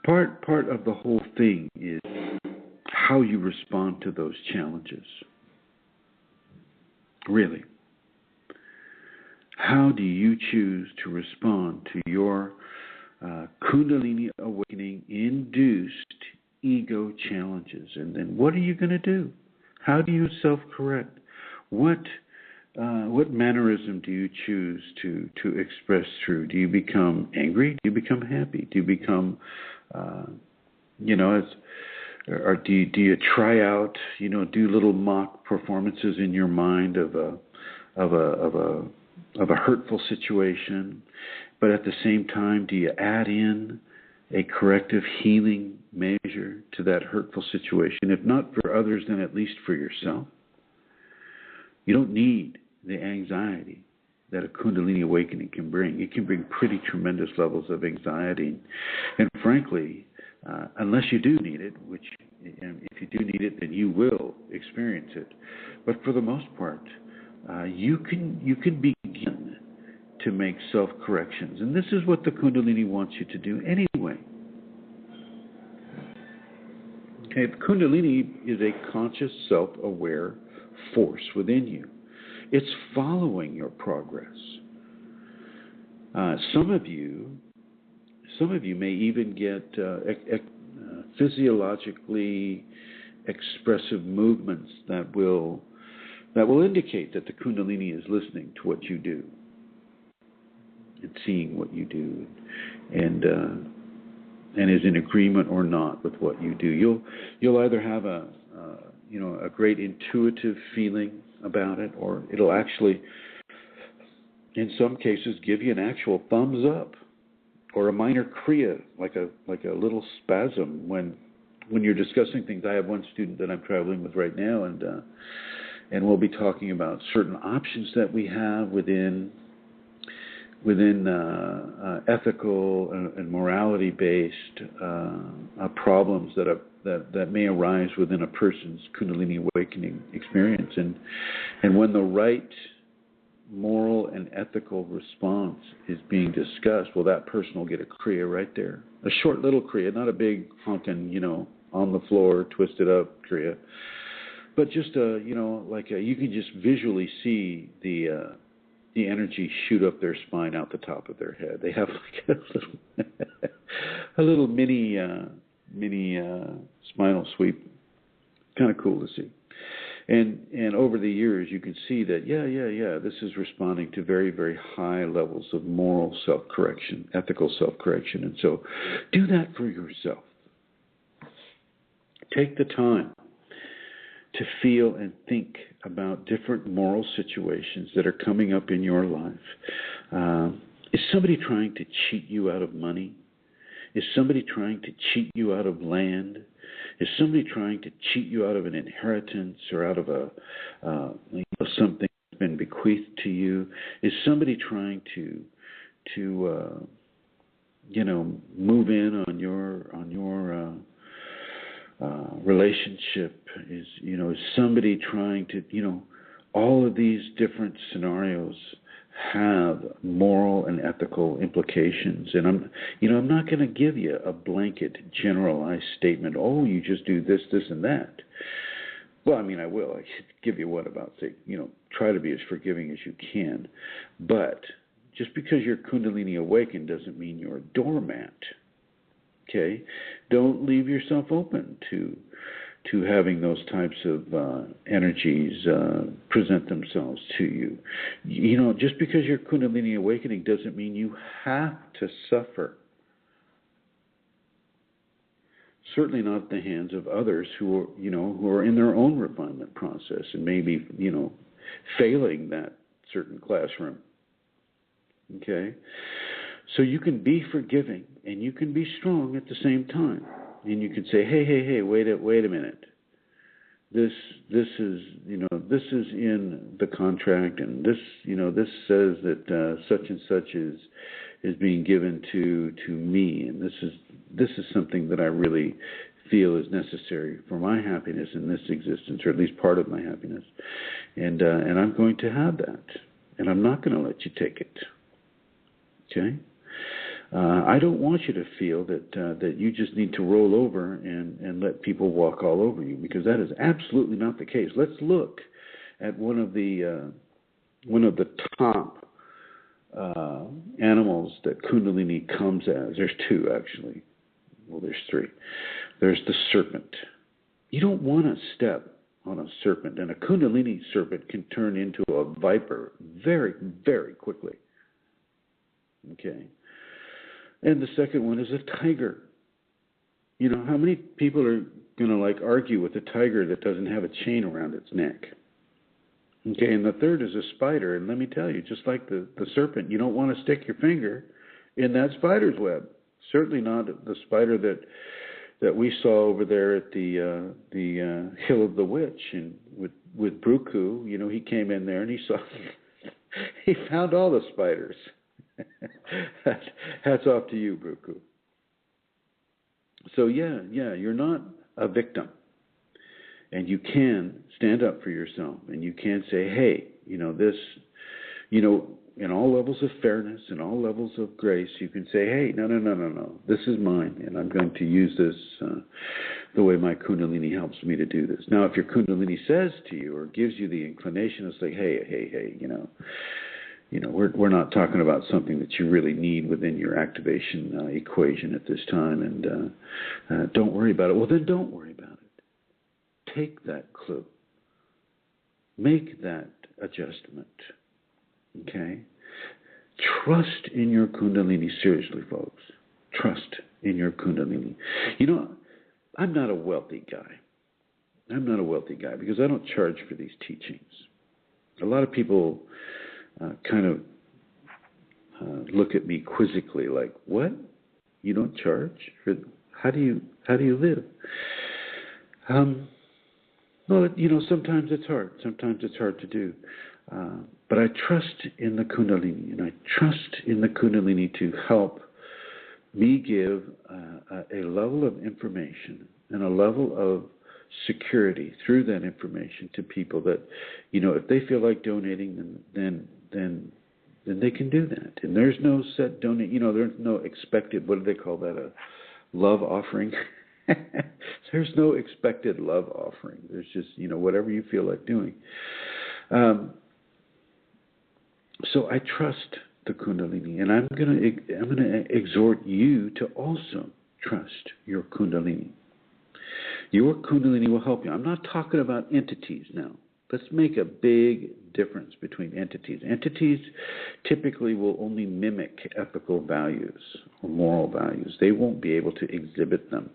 Part of the whole thing is how you respond to those challenges. Really. How do you choose to respond to your Kundalini awakening induced ego challenges? And then what are you going to do? How do you self-correct? What mannerism do you choose to express through? Do you become angry? Do you become happy? Do you become, or do you try out, do little mock performances in your mind of a hurtful situation, but at the same time, do you add in a corrective healing measure to that hurtful situation? If not for others, then at least for yourself. You don't need the anxiety that a Kundalini awakening can bring. It can bring pretty tremendous levels of anxiety. And frankly, unless you do need it, which if you do need it, then you will experience it. But for the most part, you can begin to make self-corrections. And this is what the Kundalini wants you to do anyway. Okay, the Kundalini is a conscious, self-aware force within you. It's following your progress. Some of you may even get physiologically expressive movements that will that will indicate that the Kundalini is listening to what you do and seeing what you do, and is in agreement or not with what you do. You'll either have a great intuitive feeling about it, or it'll actually, in some cases, give you an actual thumbs up or a minor kriya, like a little spasm when you're discussing things. I have one student that I'm traveling with right now, and we'll be talking about certain options that we have within ethical and morality-based problems that may arise within a person's Kundalini awakening experience, and when the right moral and ethical response is being discussed, well, that person will get a kriya right there, a short little kriya, not a big honking, on the floor, twisted up kriya, but just you can just visually see the energy shoot up their spine out the top of their head. They have like a little mini spinal sweep. Kind of cool to see. And over the years, you can see that, this is responding to very, very high levels of moral self-correction, ethical self-correction. And so do that for yourself. Take the time to feel and think about different moral situations that are coming up in your life. Is somebody trying to cheat you out of money? Is somebody trying to cheat you out of land? Is somebody trying to cheat you out of an inheritance or out of something that's been bequeathed to you? Is somebody trying to move in on your relationship? Is somebody trying to, all of these different scenarios have moral and ethical implications. And I'm not going to give you a blanket generalized statement, oh, you just do this, this, and that. Well, I will. I should give you one about, say, try to be as forgiving as you can. But just because you're Kundalini awakened doesn't mean you're a doormat. Okay? Don't leave yourself open to having those types of energies present themselves to you. Just because you're Kundalini awakening doesn't mean you have to suffer. Certainly not at the hands of others who are in their own refinement process and maybe, failing that certain classroom. Okay? So you can be forgiving and you can be strong at the same time. And you can say, hey, wait a minute. This is in the contract, and this says that such and such is being given to me, and this is something that I really feel is necessary for my happiness in this existence, or at least part of my happiness, and I'm going to have that, and I'm not going to let you take it. Okay. I don't want you to feel that you just need to roll over and let people walk all over you, because that is absolutely not the case. Let's look at one of the top animals that Kundalini comes as. There's two, actually. Well, there's three. There's the serpent. You don't want to step on a serpent, and a Kundalini serpent can turn into a viper very, very quickly. Okay. And the second one is a tiger. How many people are going to argue with a tiger that doesn't have a chain around its neck? Okay, and the third is a spider. And let me tell you, just like the serpent, you don't want to stick your finger in that spider's web. Certainly not the spider that we saw over there at the Hill of the Witch, and with Bruku. He came in there and he found all the spiders. Hats off to you, Bruku. So you're not a victim, and you can stand up for yourself, and you can say, hey, this, in all levels of fairness and all levels of grace, you can say, hey, no, this is mine, and I'm going to use this the way my Kundalini helps me to do this. Now, if your Kundalini says to you or gives you the inclination, it's like, hey, we're not talking about something that you really need within your activation equation at this time, and don't worry about it. Well, then don't worry about it. Take that clue. Make that adjustment. Okay? Trust in your Kundalini. Seriously, folks. Trust in your Kundalini. You know, I'm not a wealthy guy. I'm not a wealthy guy because I don't charge for these teachings. A lot of people kind of look at me quizzically, like, "What? You don't charge? How do you live?" Well, you know, sometimes it's hard. Sometimes it's hard to do. But I trust in the Kundalini, and I trust in the Kundalini to help me give a level of information and a level of security through that information to people that, you know, if they feel like donating, then they can do that. And there's no set donate. You know, there's no expected. What do they call that? A love offering. There's no expected love offering. There's just, you know, whatever you feel like doing. So I trust the Kundalini, and I'm gonna exhort you to also trust your Kundalini. Your Kundalini will help you. I'm not talking about entities now. Let's make a big difference between entities. Entities typically will only mimic ethical values or moral values. They won't be able to exhibit them.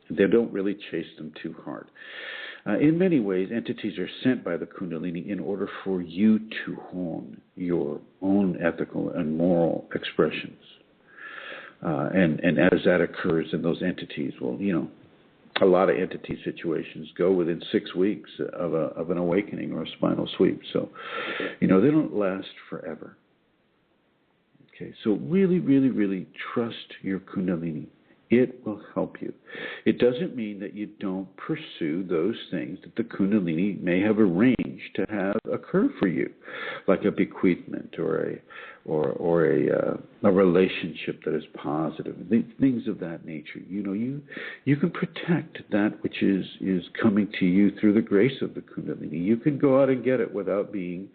They don't really chase them too hard. In many ways, entities are sent by the Kundalini in order for you to hone your own ethical and moral expressions. And as that occurs, then those entities will, you know, a lot of entity situations go within 6 weeks of an awakening or a spinal sweep. So, you know, they don't last forever. Okay, so really, really, really trust your Kundalini. It will help you. It doesn't mean that you don't pursue those things that the Kundalini may have arranged to have occur for you, like a bequeathment or a relationship that is positive, things of that nature. You know, you can protect that which is coming to you through the grace of the Kundalini. You can go out and get it without being,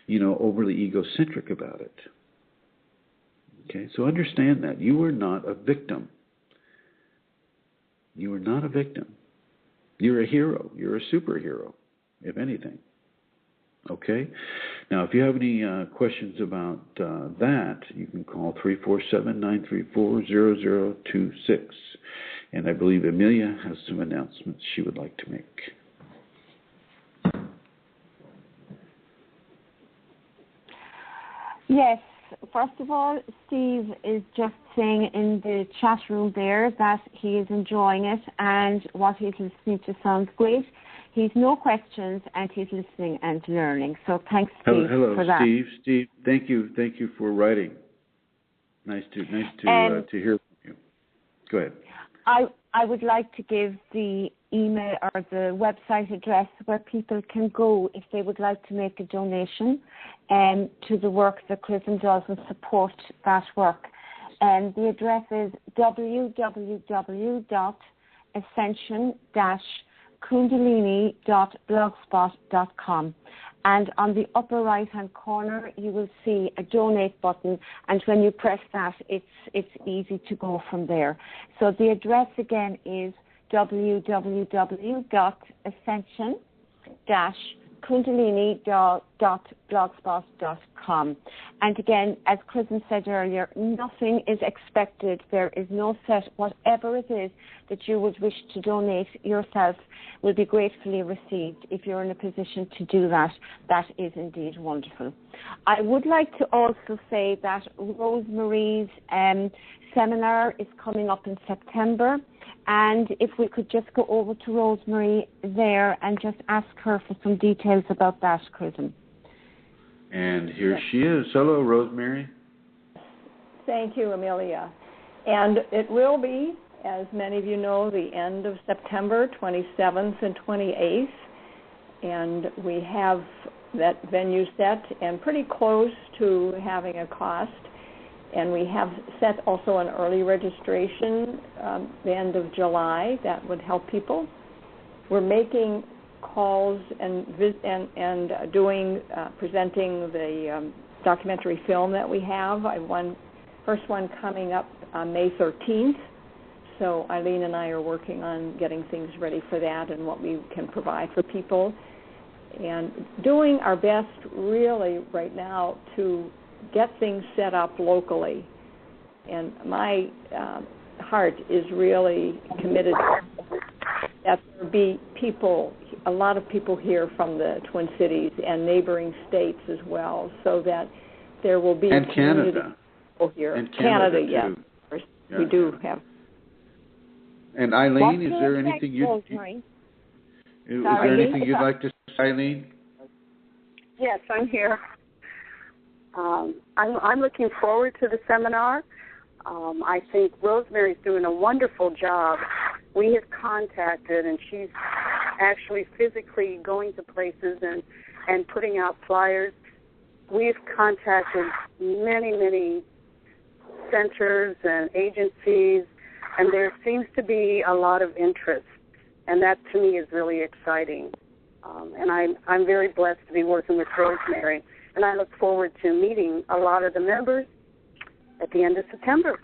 you know, overly egocentric about it. Okay, so understand that you are not a victim. You are not a victim. You're a hero. You're a superhero, if anything. Okay? Now, if you have any questions about that, you can call 347-934-0026. And I believe Amelia has some announcements she would like to make. Yes. First of all, Steve is just saying in the chat room there that he is enjoying it and what he's listening to sounds great. He's no questions and he's listening and learning. So thanks, Steve, for that. Hello, Steve. Thank you for writing. Nice to hear from you. Go ahead. I would like to give the email or the website address where people can go if they would like to make a donation to the work that Chrism does and support that work. And the address is www.ascension-kundalini.blogspot.com. And on the upper right-hand corner, you will see a donate button. And when you press that, it's easy to go from there. So the address again is www.ascension-kundalini.blogspot.com. And again, as Chrism said earlier, nothing is expected. There is no set. Whatever it is that you would wish to donate yourself will be gratefully received. If you're in a position to do that, that is indeed wonderful. I would like to also say that Rosemary's seminar is coming up in September. And if we could just go over to Rosemary there and just ask her for some details about that, Chrism. And here she is. Hello, Rosemary. Thank you, Amelia. And it will be, as many of you know, the end of September, 27th and 28th. And we have that venue set and pretty close to having a cost. And we have set also an early registration the end of July. That would help people. We're making calls and doing presenting the documentary film that we have. First one coming up on May 13th. So Eileen and I are working on getting things ready for that and what we can provide for people. and doing our best really right now to get things set up locally. And my heart is really committed that there be people, a lot of people here from the Twin Cities and neighboring states as well, so that there will be and a community Canada. Of here. And Canada, yeah. too. Yeah, We do have. And Eileen, is there anything you'd like to say, Eileen? Yes, I'm here. I'm looking forward to the seminar. I think Rosemary's doing a wonderful job. We have contacted, and she's actually physically going to places and putting out flyers. We've contacted many centers and agencies, and there seems to be a lot of interest, and that to me is really exciting. And I'm very blessed to be working with Rosemary, and I look forward to meeting a lot of the members at the end of September.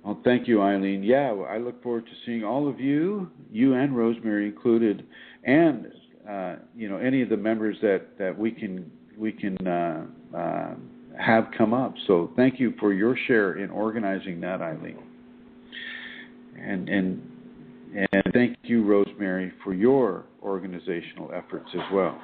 Well, thank you, Eileen. Yeah, I look forward to seeing all of you and Rosemary included, and any of the members that we can have come up. So thank you for your share in organizing that, Eileen. And thank you, Rosemary, for your organizational efforts as well.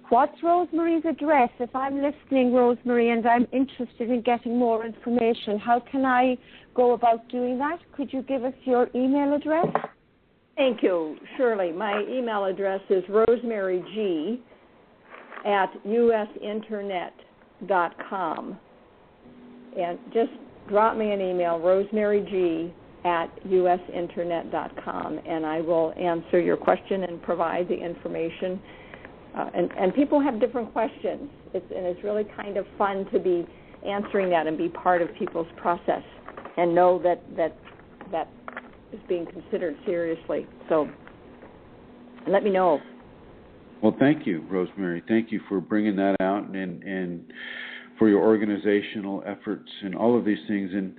What's Rosemary's address? If I'm listening, Rosemary, and I'm interested in getting more information, how can I go about doing that? Could you give us your email address? Thank you. Surely. My email address is rosemaryg@usinternet.com. And just drop me an email, rosemaryg@usinternet.com, and I will answer your question and provide the information. And people have different questions, and it's really kind of fun to be answering that and be part of people's process and know that is being considered seriously. So let me know. Well, thank you, Rosemary. Thank you for bringing that out and for your organizational efforts and all of these things. And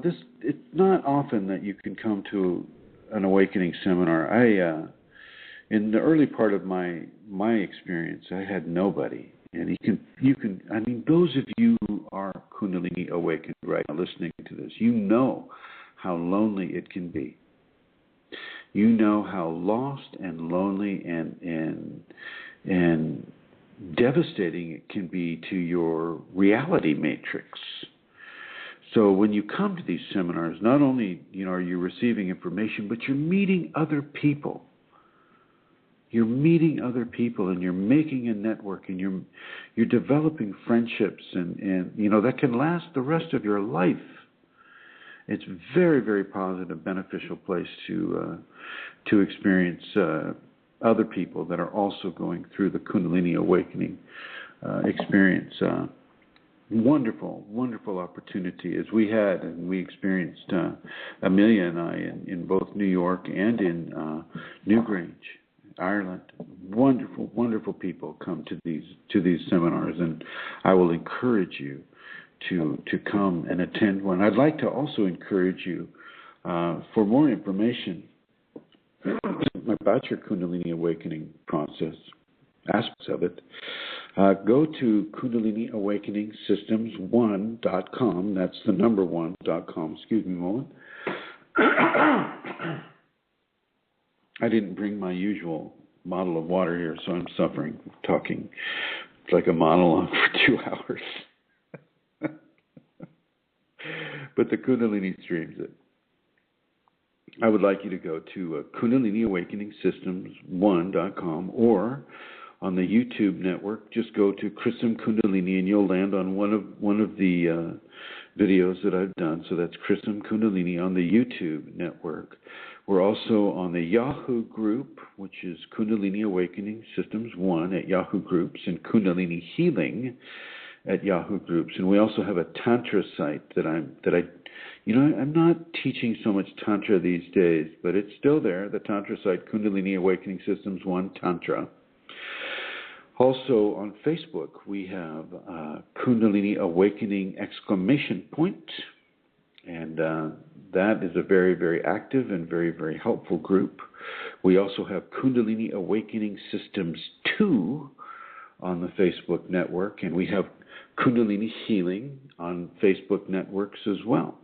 this, it's not often that you can come to an awakening seminar. In the early part of my experience, I had nobody. And you can. I mean, those of you who are Kundalini awakened right now, listening to this, you know how lonely it can be. You know how lost and lonely and devastating it can be to your reality matrix. So when you come to these seminars, not only are you receiving information, but you're meeting other people. You're meeting other people, and you're making a network, and you're developing friendships, and that can last the rest of your life. It's a very, very positive, beneficial place to experience other people that are also going through the Kundalini awakening experience. Wonderful, wonderful opportunity as we had, and we experienced Amelia and I in both New York and in Newgrange, Ireland. Wonderful, wonderful people come to these seminars, and I will encourage you to come and attend one. I'd like to also encourage you for more information about your Kundalini awakening process, aspects of it. Go to KundaliniAwakeningSystems1.com. That's the number 1.com. Excuse me a moment. I didn't bring my usual bottle of water here, so I'm suffering talking. It's like a monologue for 2 hours. But the Kundalini streams it. I would like you to go to KundaliniAwakeningSystems1.com, or on the YouTube network, just go to Chrism Kundalini, and you'll land on one of the videos that I've done. So that's Chrism Kundalini on the YouTube network. We're also on the Yahoo group, which is Kundalini Awakening Systems 1 at Yahoo Groups, and Kundalini Healing at Yahoo Groups. And we also have a Tantra site I'm not teaching so much Tantra these days, but it's still there, the Tantra site, Kundalini Awakening Systems 1 Tantra. Also on Facebook, we have Kundalini Awakening ! And that is a very, very active and very, very helpful group. We also have Kundalini Awakening Systems 2 on the Facebook network, and we have Kundalini Healing on Facebook networks as well.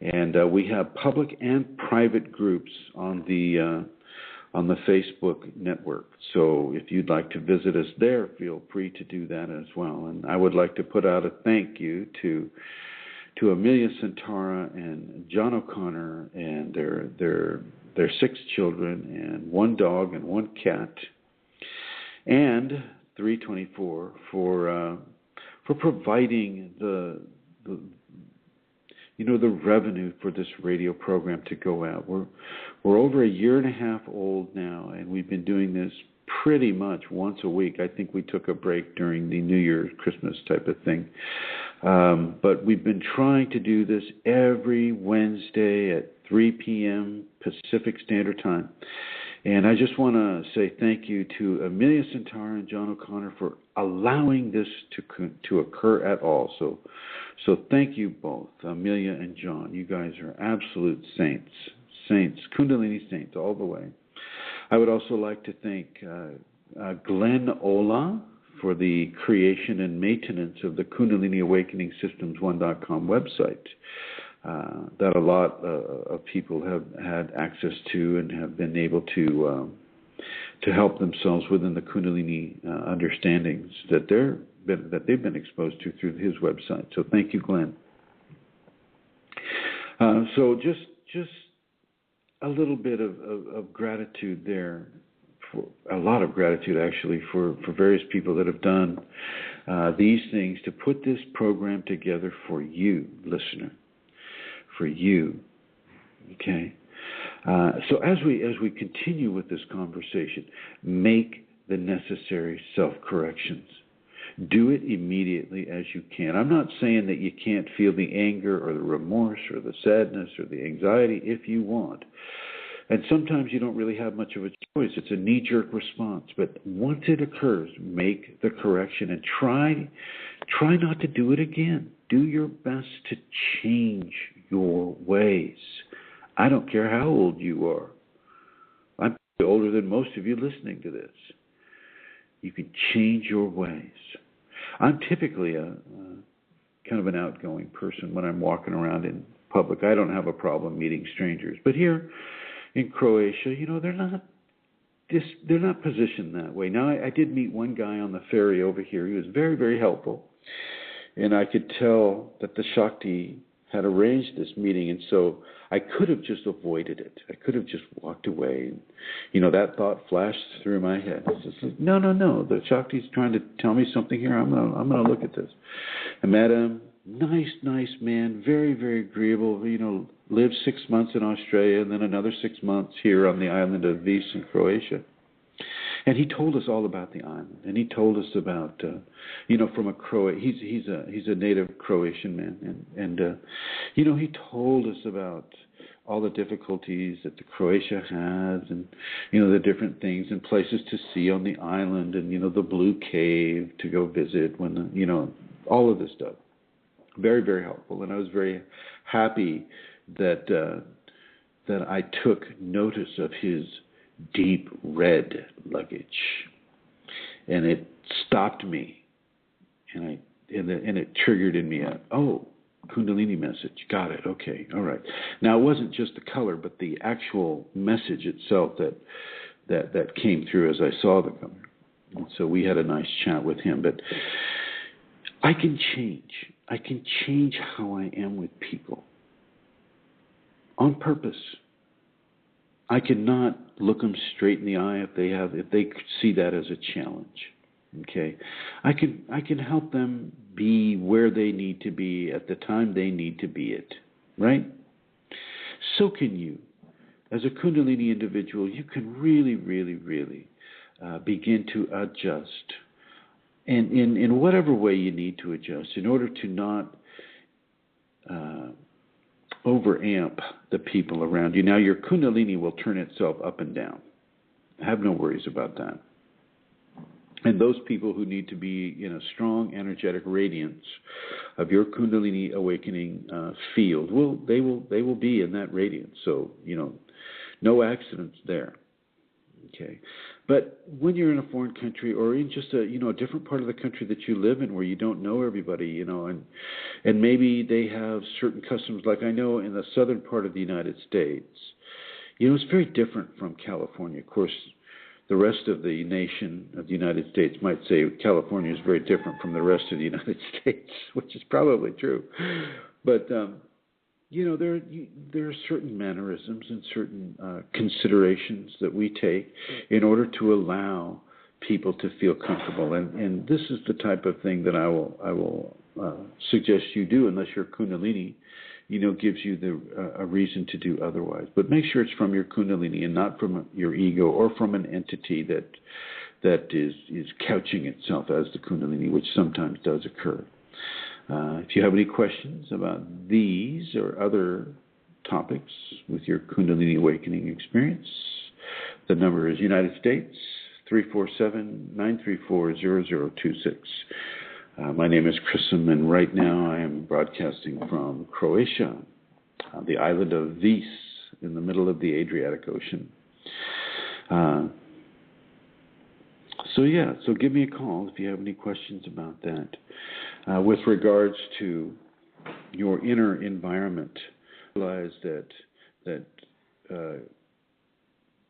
And we have public and private groups on the Facebook network. So if you'd like to visit us there, feel free to do that as well. And I would like to put out a thank you to Amelia Santara and John O'Connor and their 6 children and 1 dog and 1 cat, and 324 for providing the revenue for this radio program to go out. We're over a year and a half old now, and we've been doing this pretty much once a week. I think we took a break during the New Year's, Christmas type of thing. But we've been trying to do this every Wednesday at 3 p.m. Pacific Standard Time. And I just want to say thank you to Amelia Santara and John O'Connor for allowing this to occur at all. So thank you both, Amelia and John. You guys are absolute saints, Kundalini saints all the way. I would also like to thank Glenn Ola for the creation and maintenance of the Kundalini Awakening Systems1.com website that a lot of people have had access to and have been able to help themselves within the Kundalini understandings that they've been exposed to through his website. So thank you, Glenn. So just a little bit of gratitude there. A lot of gratitude, actually, for various people that have done these things to put this program together for you, listener, for you. Okay. So as we continue with this conversation, make the necessary self-corrections. Do it immediately as you can. I'm not saying that you can't feel the anger or the remorse or the sadness or the anxiety if you want. And sometimes you don't really have much of a choice. It's a knee-jerk response. But once it occurs, make the correction and try not to do it again. Do your best to change your ways. I don't care how old you are. I'm older than most of you listening to this. You can change your ways. I'm typically a kind of an outgoing person when I'm walking around in public. I don't have a problem meeting strangers. But here in Croatia, they're not positioned that way. Now, I did meet one guy on the ferry over here. He was very, very helpful. And I could tell that the Shakti had arranged this meeting, and so I could have just avoided it. I could have just walked away. That thought flashed through my head. It's like, no. The Shakti's trying to tell me something here. I'm gonna look at this. I met him. Nice man. Very, very agreeable. Lived 6 months in Australia and then another 6 months here on the island of Vis in Croatia. And he told us all about the island, and he told us about, from a he's a native Croatian man, and he told us about all the difficulties that the Croatia has, and the different things and places to see on the island, and the Blue Cave to go visit all of this stuff. Very, very helpful, and I was very happy that I took notice of his deep red luggage, and it stopped me, and it triggered in me Kundalini message. Got it. Okay. All right. Now, it wasn't just the color, but the actual message itself that came through as I saw the color. And so we had a nice chat with him. But I can change. I can change how I am with people on purpose. I cannot look them straight in the eye if they see that as a challenge. Okay, I can help them be where they need to be at the time they need to be it, right? So can you. As a Kundalini individual, you can really, really, really begin to adjust, and in whatever way you need to adjust in order to not overamp the people around you. Now, your Kundalini will turn itself up and down. Have no worries about that. And those people who need to be in a strong energetic radiance of your Kundalini awakening field, they will be in that radiance. So, no accidents there. Okay. But when you're in a foreign country or in just a different part of the country that you live in where you don't know everybody, and maybe they have certain customs, like I know in the southern part of the United States, it's very different from California. Of course, the rest of the nation of the United States might say California is very different from the rest of the United States, which is probably true. But, there are certain mannerisms and certain considerations that we take in order to allow people to feel comfortable. And this is the type of thing that I will suggest you do, unless your Kundalini gives you a reason to do otherwise. But make sure it's from your Kundalini and not from your ego or from an entity that is couching itself as the Kundalini, which sometimes does occur. If you have any questions about these or other topics with your Kundalini awakening experience, the number is United States 347-934-0026. My name is Chrism, and right now I am broadcasting from Croatia, the island of Vis, in the middle of the Adriatic Ocean. So give me a call if you have any questions about that. With regards to your inner environment, realize that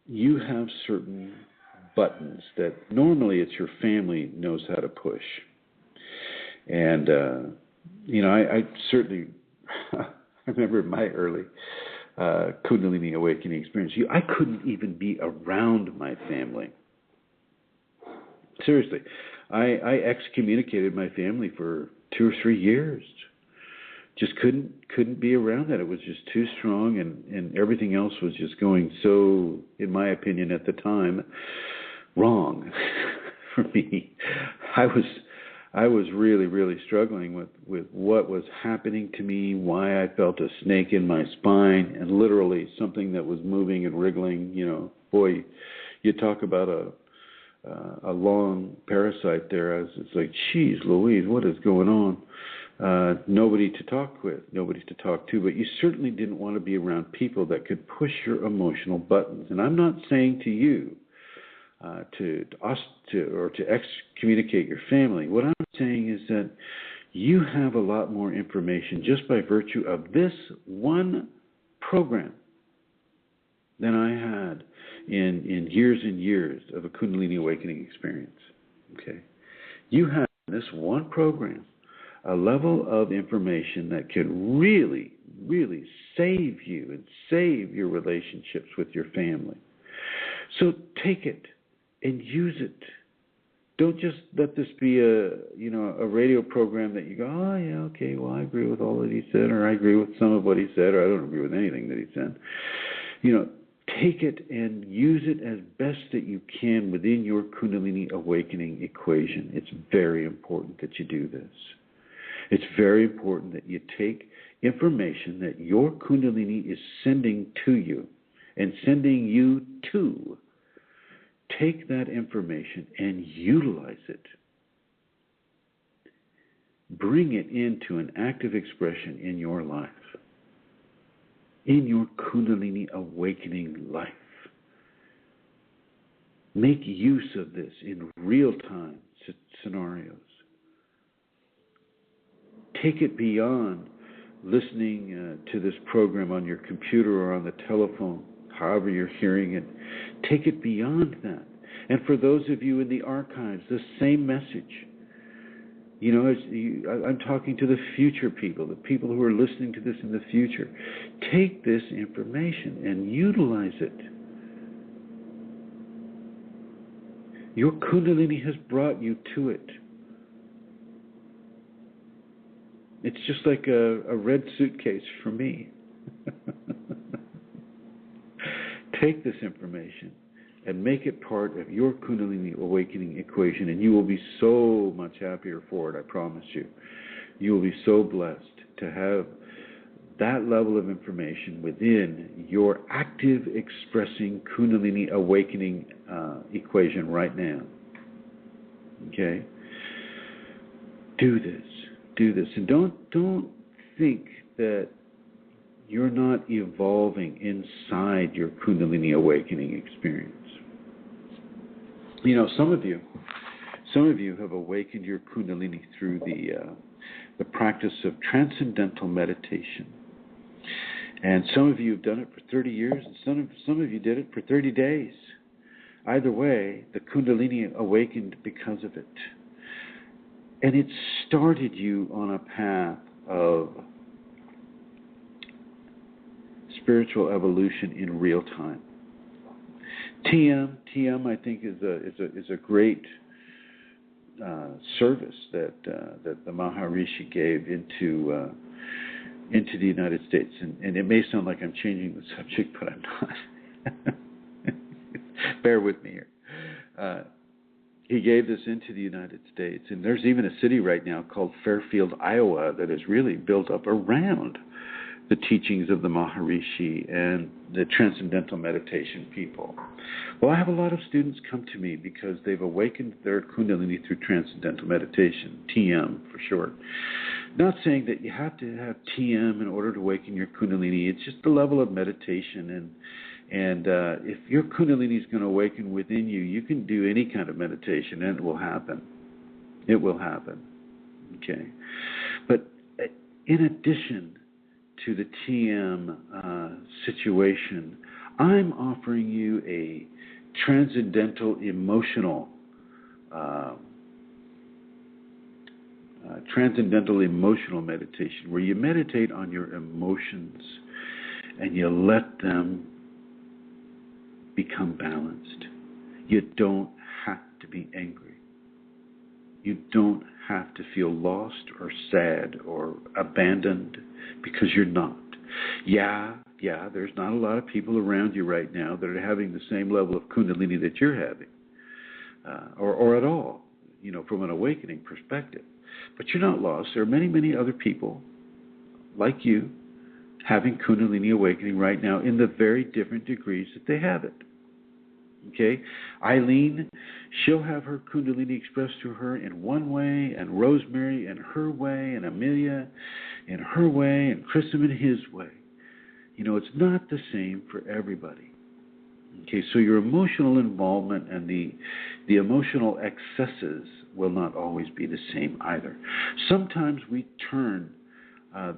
you have certain buttons that normally it's your family knows how to push. And, I certainly, I remember my early Kundalini awakening experience. I couldn't even be around my family. Seriously, I excommunicated my family for 2 or 3 years. Just couldn't be around that. It was just too strong, and everything else was just going so, in my opinion at the time, wrong for me. I was really, really struggling with what was happening to me, why I felt a snake in my spine, and literally something that was moving and wriggling. Boy, you talk about a long parasite there. It's like, geez Louise, what is going on? Nobody to talk with, nobody to talk to, but you certainly didn't want to be around people that could push your emotional buttons. And I'm not saying to you to excommunicate your family. What I'm saying is that you have a lot more information just by virtue of this one program than I had in years and years of a Kundalini awakening experience. Okay, you have this one program a level of information that can really, really save you and save your relationships with your family. So take it and use it. Don't just let this be a radio program that you go, oh yeah, okay, well I agree with all that he said, or I agree with some of what he said, or I don't agree with anything that he said. Take it and use it as best that you can within your Kundalini awakening equation. It's very important that you do this. It's very important that you take information that your Kundalini is sending to you and sending you to. Take that information and utilize it. Bring it into an active expression in your life, in your Kundalini awakening life. Make use of this in real-time scenarios. Take it beyond listening to this program on your computer or on the telephone, however you're hearing it. Take it beyond that. And for those of you in the archives, the same message. I'm talking to the future people, the people who are listening to this in the future. Take this information and utilize it. Your Kundalini has brought you to it. It's just like a red suitcase for me. Take this information and make it part of your Kundalini awakening equation, and you will be so much happier for it, I promise you. You will be so blessed to have that level of information within your active expressing Kundalini awakening equation right now. Okay? Do this. And don't think that you're not evolving inside your Kundalini awakening experience. You know, some of you have awakened your Kundalini through the practice of transcendental meditation. And some of you have done it for 30 years, and some of you did it for 30 days. Either way, the Kundalini awakened because of it. And it started you on a path of spiritual evolution in real time. TM, I think, is a great service that the Maharishi gave into the United States, and it may sound like I'm changing the subject, but I'm not. Bear with me here. He gave this into the United States, and there's even a city right now called Fairfield, Iowa, that is really built up around the teachings of the Maharishi and the transcendental meditation people. Well, I have a lot of students come to me because they've awakened their Kundalini through transcendental meditation, TM for short. Not saying that you have to have TM in order to awaken your Kundalini. It's just the level of meditation. And if your Kundalini is going to awaken within you, you can do any kind of meditation and it will happen. It will happen. Okay? But in addition to the TM situation, I'm offering you a transcendental emotional meditation where you meditate on your emotions and you let them become balanced. You don't have to be angry. You don't have to feel lost or sad or abandoned, because you're not. Yeah, there's not a lot of people around you right now that are having the same level of Kundalini that you're having, or at all, from an awakening perspective. But you're not lost. There are many, many other people like you having Kundalini awakening right now in the very different degrees that they have it. Okay? Eileen, she'll have her Kundalini expressed to her in one way, and Rosemary in her way, and Amelia in her way, and Chrism in his way. It's not the same for everybody. Okay, so your emotional involvement and the emotional excesses will not always be the same either. Sometimes we turn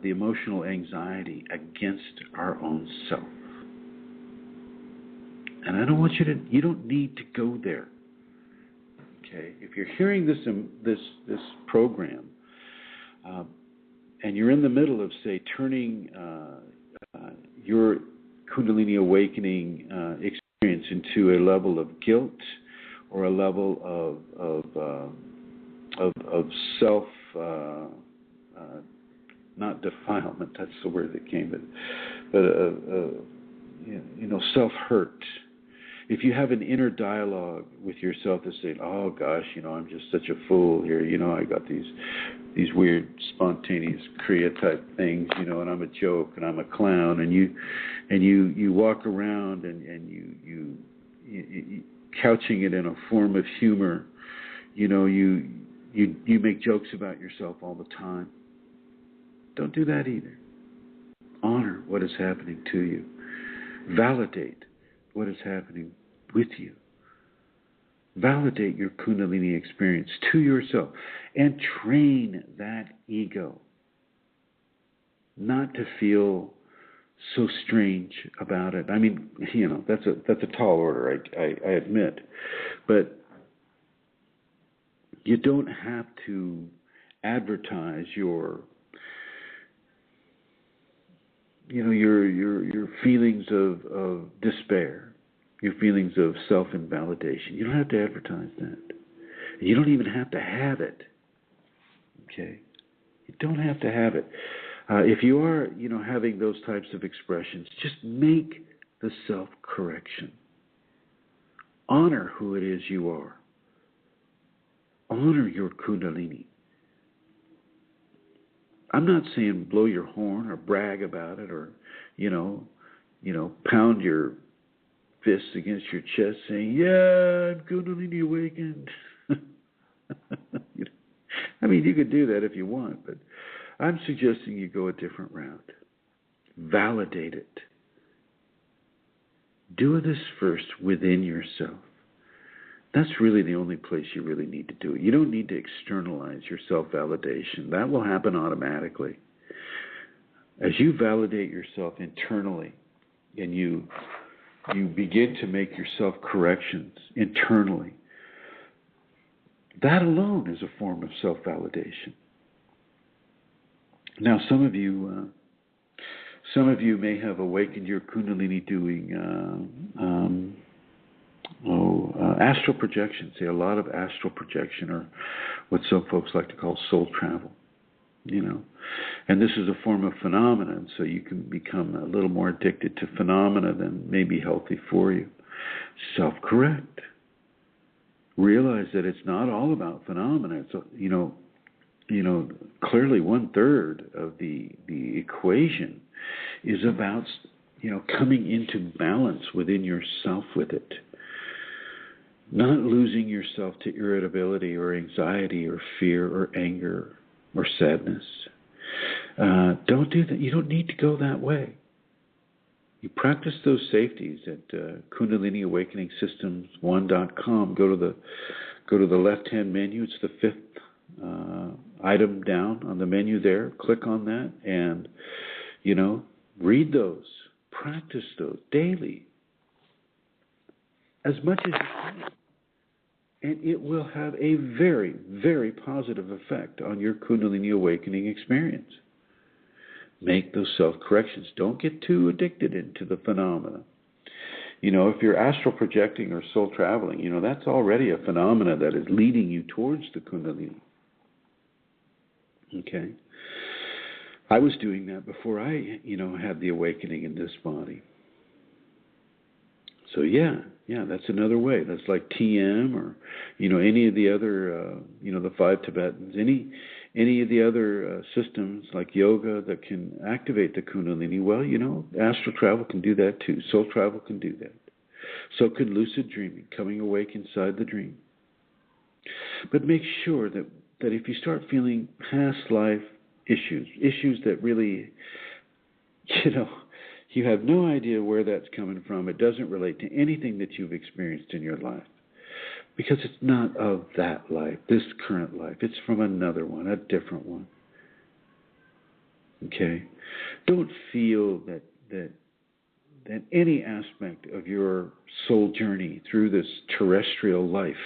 the emotional anxiety against our own self. And I don't want you don't need to go there. Okay? If you're hearing this program, and you're in the middle of, say, turning your Kundalini awakening experience into a level of guilt or a level of self, not defilement, that's the word that came, but self-hurt. If you have an inner dialogue with yourself that's saying, oh gosh, I'm just such a fool here, I got these weird spontaneous Kriya type things, and I'm a joke and I'm a clown, and you walk around and you couching it in a form of humor, you make jokes about yourself all the time. Don't do that either. Honor what is happening to you. Validate what is happening with you. Validate your Kundalini experience to yourself and train that ego not to feel so strange about it. I mean, that's a tall order, I admit, but you don't have to advertise your feelings of despair, your feelings of self-invalidation. You don't have to advertise that. You don't even have to have it. Okay? You don't have to have it. If you are, having those types of expressions, just make the self-correction. Honor who it is you are. Honor your Kundalini. I'm not saying blow your horn or brag about it or, pound your fists against your chest saying, yeah, I'm Kundalini awakened. I mean, you could do that if you want, but I'm suggesting you go a different route. Validate it. Do this first within yourself. That's really the only place you really need to do it. You don't need to externalize your self-validation. That will happen automatically. As you validate yourself internally and you begin to make your self-corrections internally, that alone is a form of self-validation. Now, some of you may have awakened your Kundalini doing astral projection. See, a lot of astral projection, or what some folks like to call soul travel. And this is a form of phenomenon, so you can become a little more addicted to phenomena than may be healthy for you. Self-correct. Realize that it's not all about phenomena. It's, clearly 1/3 of the equation is about, coming into balance within yourself with it. Not losing yourself to irritability or anxiety or fear or anger or sadness. Don't do that. You don't need to go that way. You practice those safeties at KundaliniAwakeningSystems1.com. Go to the left-hand menu. It's the 5th item down on the menu there. Click on that and, read those. Practice those daily. As much as you can. And it will have a very, very positive effect on your Kundalini awakening experience. Make those self-corrections. Don't get too addicted into the phenomena. If you're astral projecting or soul traveling, that's already a phenomena that is leading you towards the Kundalini. Okay? I was doing that before I, had the awakening in this body. So that's another way. That's like TM or, any of the other, the 5 Tibetans, any of the other systems like yoga that can activate the Kundalini. Well, astral travel can do that too. Soul travel can do that. So can lucid dreaming, coming awake inside the dream. But make sure that if you start feeling past life issues that really, you have no idea where that's coming from. It doesn't relate to anything that you've experienced in your life. Because it's not of that life, this current life. It's from another one, a different one. Okay? Don't feel that any aspect of your soul journey through this terrestrial life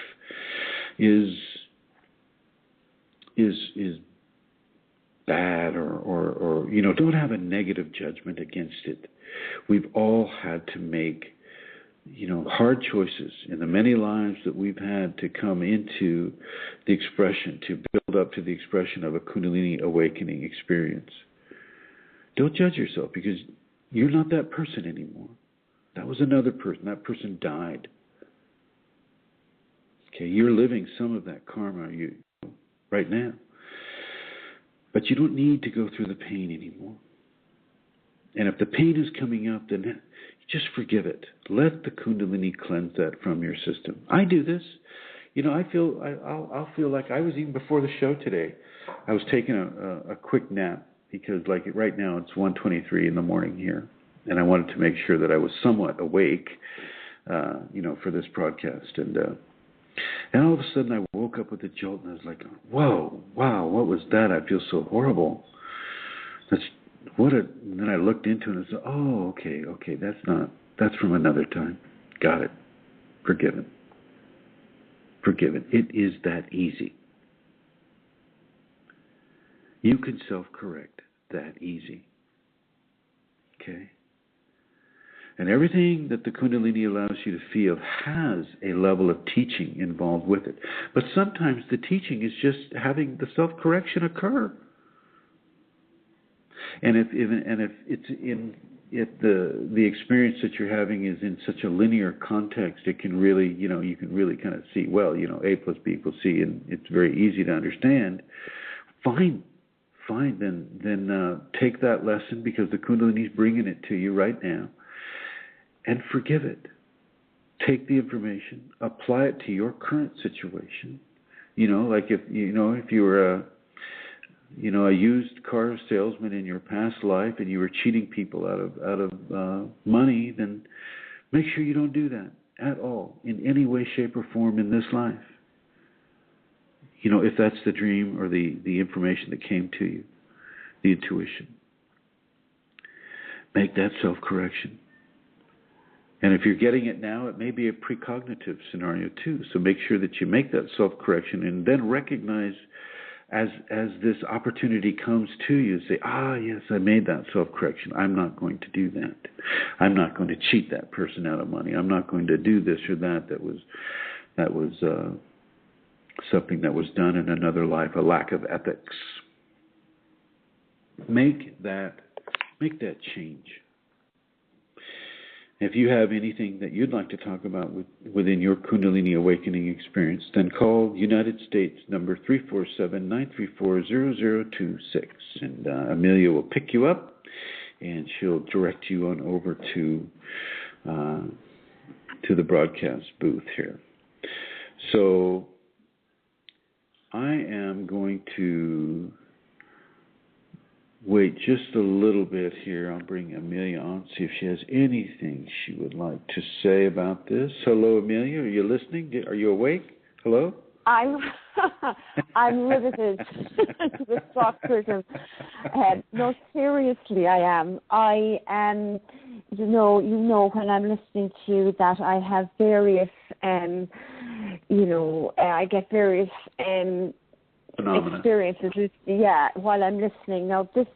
is bad or don't have a negative judgment against it. We've all had to make hard choices in the many lives that we've had to come into the expression, to build up to the expression of a Kundalini awakening experience. Don't judge yourself because you're not that person anymore. That was another person. That person died. Okay, you're living some of that karma right now. But you don't need to go through the pain anymore. And if the pain is coming up, then just forgive it. Let the Kundalini cleanse that from your system. I do this. I'll feel like I was, even before the show today, I was taking a quick nap because right now it's 1:23 in the morning here. And I wanted to make sure that I was somewhat awake, for this broadcast. And all of a sudden I woke up with a jolt and I was like, whoa, wow, what was that? I feel so horrible. And then I looked into it and I said, oh, okay, that's from another time. Got it. Forgiven. It is that easy. You can self-correct that easy. Okay? And everything that the Kundalini allows you to feel has a level of teaching involved with it. But sometimes the teaching is just having the self-correction occur. And if the experience that you're having is in such a linear context, it can really, you can really kind of see, well, A plus B equals C, and it's very easy to understand. Fine. Then take that lesson because the Kundalini is bringing it to you right now, and forgive it. Take the information, apply it to your current situation. Like if you were a used car salesman in your past life and you were cheating people out of money, then make sure you don't do that at all in any way, shape, or form in this life. If that's the dream or the information that came to you, the intuition. Make that self-correction. And if you're getting it now, it may be a precognitive scenario too. So make sure that you make that self-correction and then recognize as this opportunity comes to you, say, yes, I made that self-correction. I'm not going to do that. I'm not going to cheat that person out of money. I'm not going to do this or that. That was something that was done in another life, a lack of ethics. Make that change. If you have anything that you'd like to talk about within your Kundalini awakening experience, then call United States number 347-934-0026, and Amelia will pick you up, and she'll direct you on over to the broadcast booth here. So I am going to wait just a little bit here. I'll bring Amelia on, see if she has anything she would like to say about this. Hello, Amelia. Are you listening? Are you awake? Hello? I'm riveted to this talk, Chrism. No, seriously, I am. I am, you know, when I'm listening to you that I have various, I get various experiences, while I'm listening. Now, this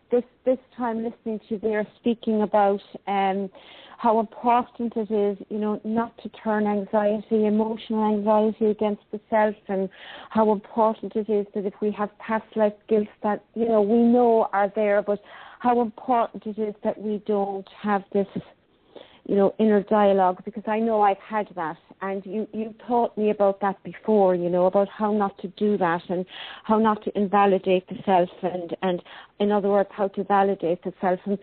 time listening to you, they're speaking about how important it is, not to turn emotional anxiety against the self, and how important it is that if we have past life guilt that, we know are there, but how important it is that we don't have this, inner dialogue, because I know I've had that, and you taught me about that before, about how not to do that and how not to invalidate the self, and in other words, how to validate the self. And,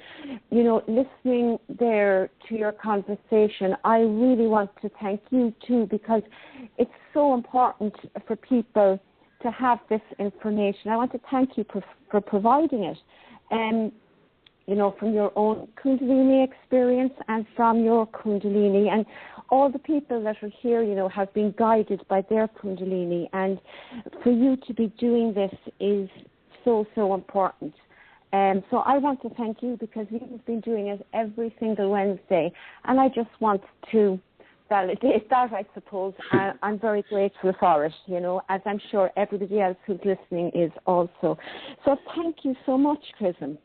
listening there to your conversation, I really want to thank you too, because it's so important for people to have this information. I want to thank you for providing it. From your own Kundalini experience and from your Kundalini. And all the people that are here, have been guided by their Kundalini. And for you to be doing this is so, so important. So I want to thank you, because you've been doing it every single Wednesday. And I just want to validate that, I suppose. I'm very grateful for it, as I'm sure everybody else who's listening is also. So thank you so much, Chrism.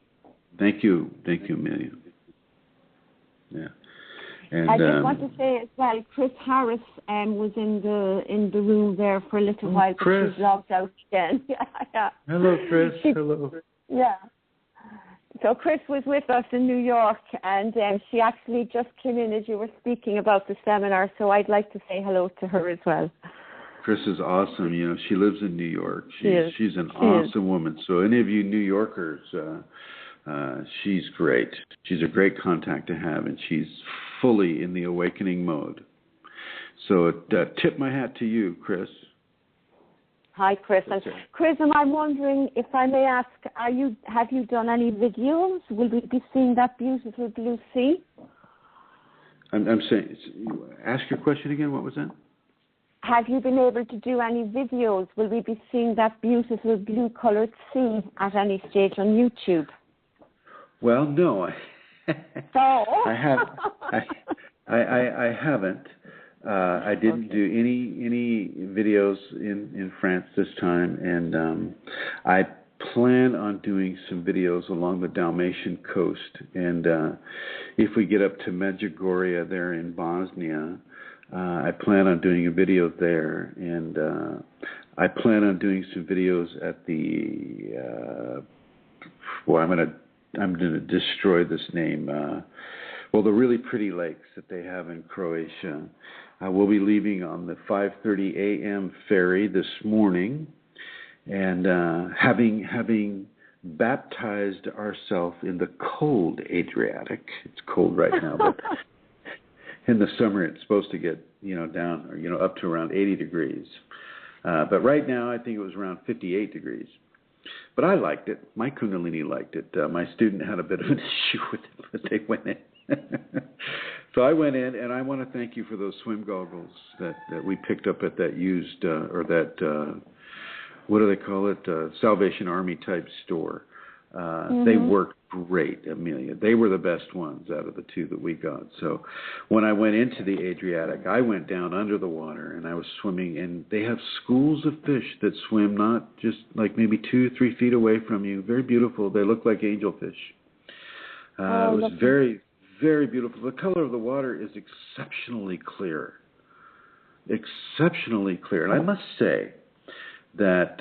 Thank you, Amelia. Yeah, and I just want to say as well, Chris Harris was in the room there for a little while, but she's logged out again. Yeah. Hello, Chris. Hello. Yeah. So Chris was with us in New York, and she actually just came in as you were speaking about the seminar. So I'd like to say hello to her as well. Chris is awesome. She lives in New York. She's an awesome woman. So any of you New Yorkers. She's great. She's a great contact to have, and she's fully in the awakening mode. So tip my hat to you, Chris. Hi, Chris. And Chris, I'm wondering if I may ask, have you done any videos? Will we be seeing that beautiful blue sea? I'm saying, ask your question again. What was that? Have you been able to do any videos? Will we be seeing that beautiful blue-colored sea at any stage on YouTube? Well, no, I haven't. I didn't do any videos in France this time, and I plan on doing some videos along the Dalmatian coast. And if we get up to Medjugorje there in Bosnia, I plan on doing a video there, and I plan on doing some videos at the. I'm going to destroy this name. The really pretty lakes that they have in Croatia. We'll be leaving on the 5:30 a.m. ferry this morning, and having baptized ourselves in the cold Adriatic. It's cold right now, but in the summer it's supposed to get down or up to around 80 degrees. But right now, I think it was around 58 degrees. But I liked it. My Kundalini liked it. My student had a bit of an issue with it, but they went in. So I went in, and I want to thank you for those swim goggles that we picked up at that used, what do they call it, Salvation Army type store. They worked great, Amelia. They were the best ones out of the two that we got. So when I went into the Adriatic, I went down under the water, and I was swimming, and they have schools of fish that swim not just like maybe 2-3 feet away from you. Very beautiful. They look like angelfish. It was very, very beautiful. The color of the water is exceptionally clear. Exceptionally clear. And I must say that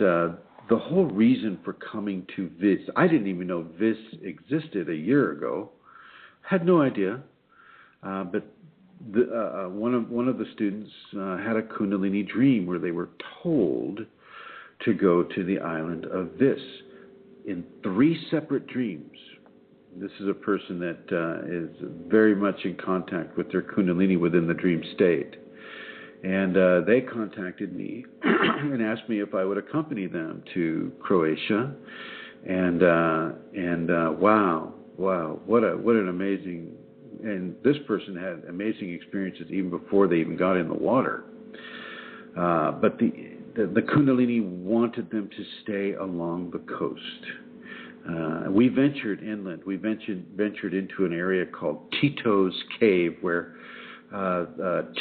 the whole reason for coming to Vis, I didn't even know Vis existed a year ago. Had no idea. But one of the students had a Kundalini dream where they were told to go to the island of Vis in 3 separate dreams. This is a person that is very much in contact with their Kundalini within the dream state. And they contacted me and asked me if I would accompany them to Croatia. And wow, what an amazing, and this person had amazing experiences even before they even got in the water. But the Kundalini wanted them to stay along the coast. We ventured inland. We ventured into an area called Tito's Cave, where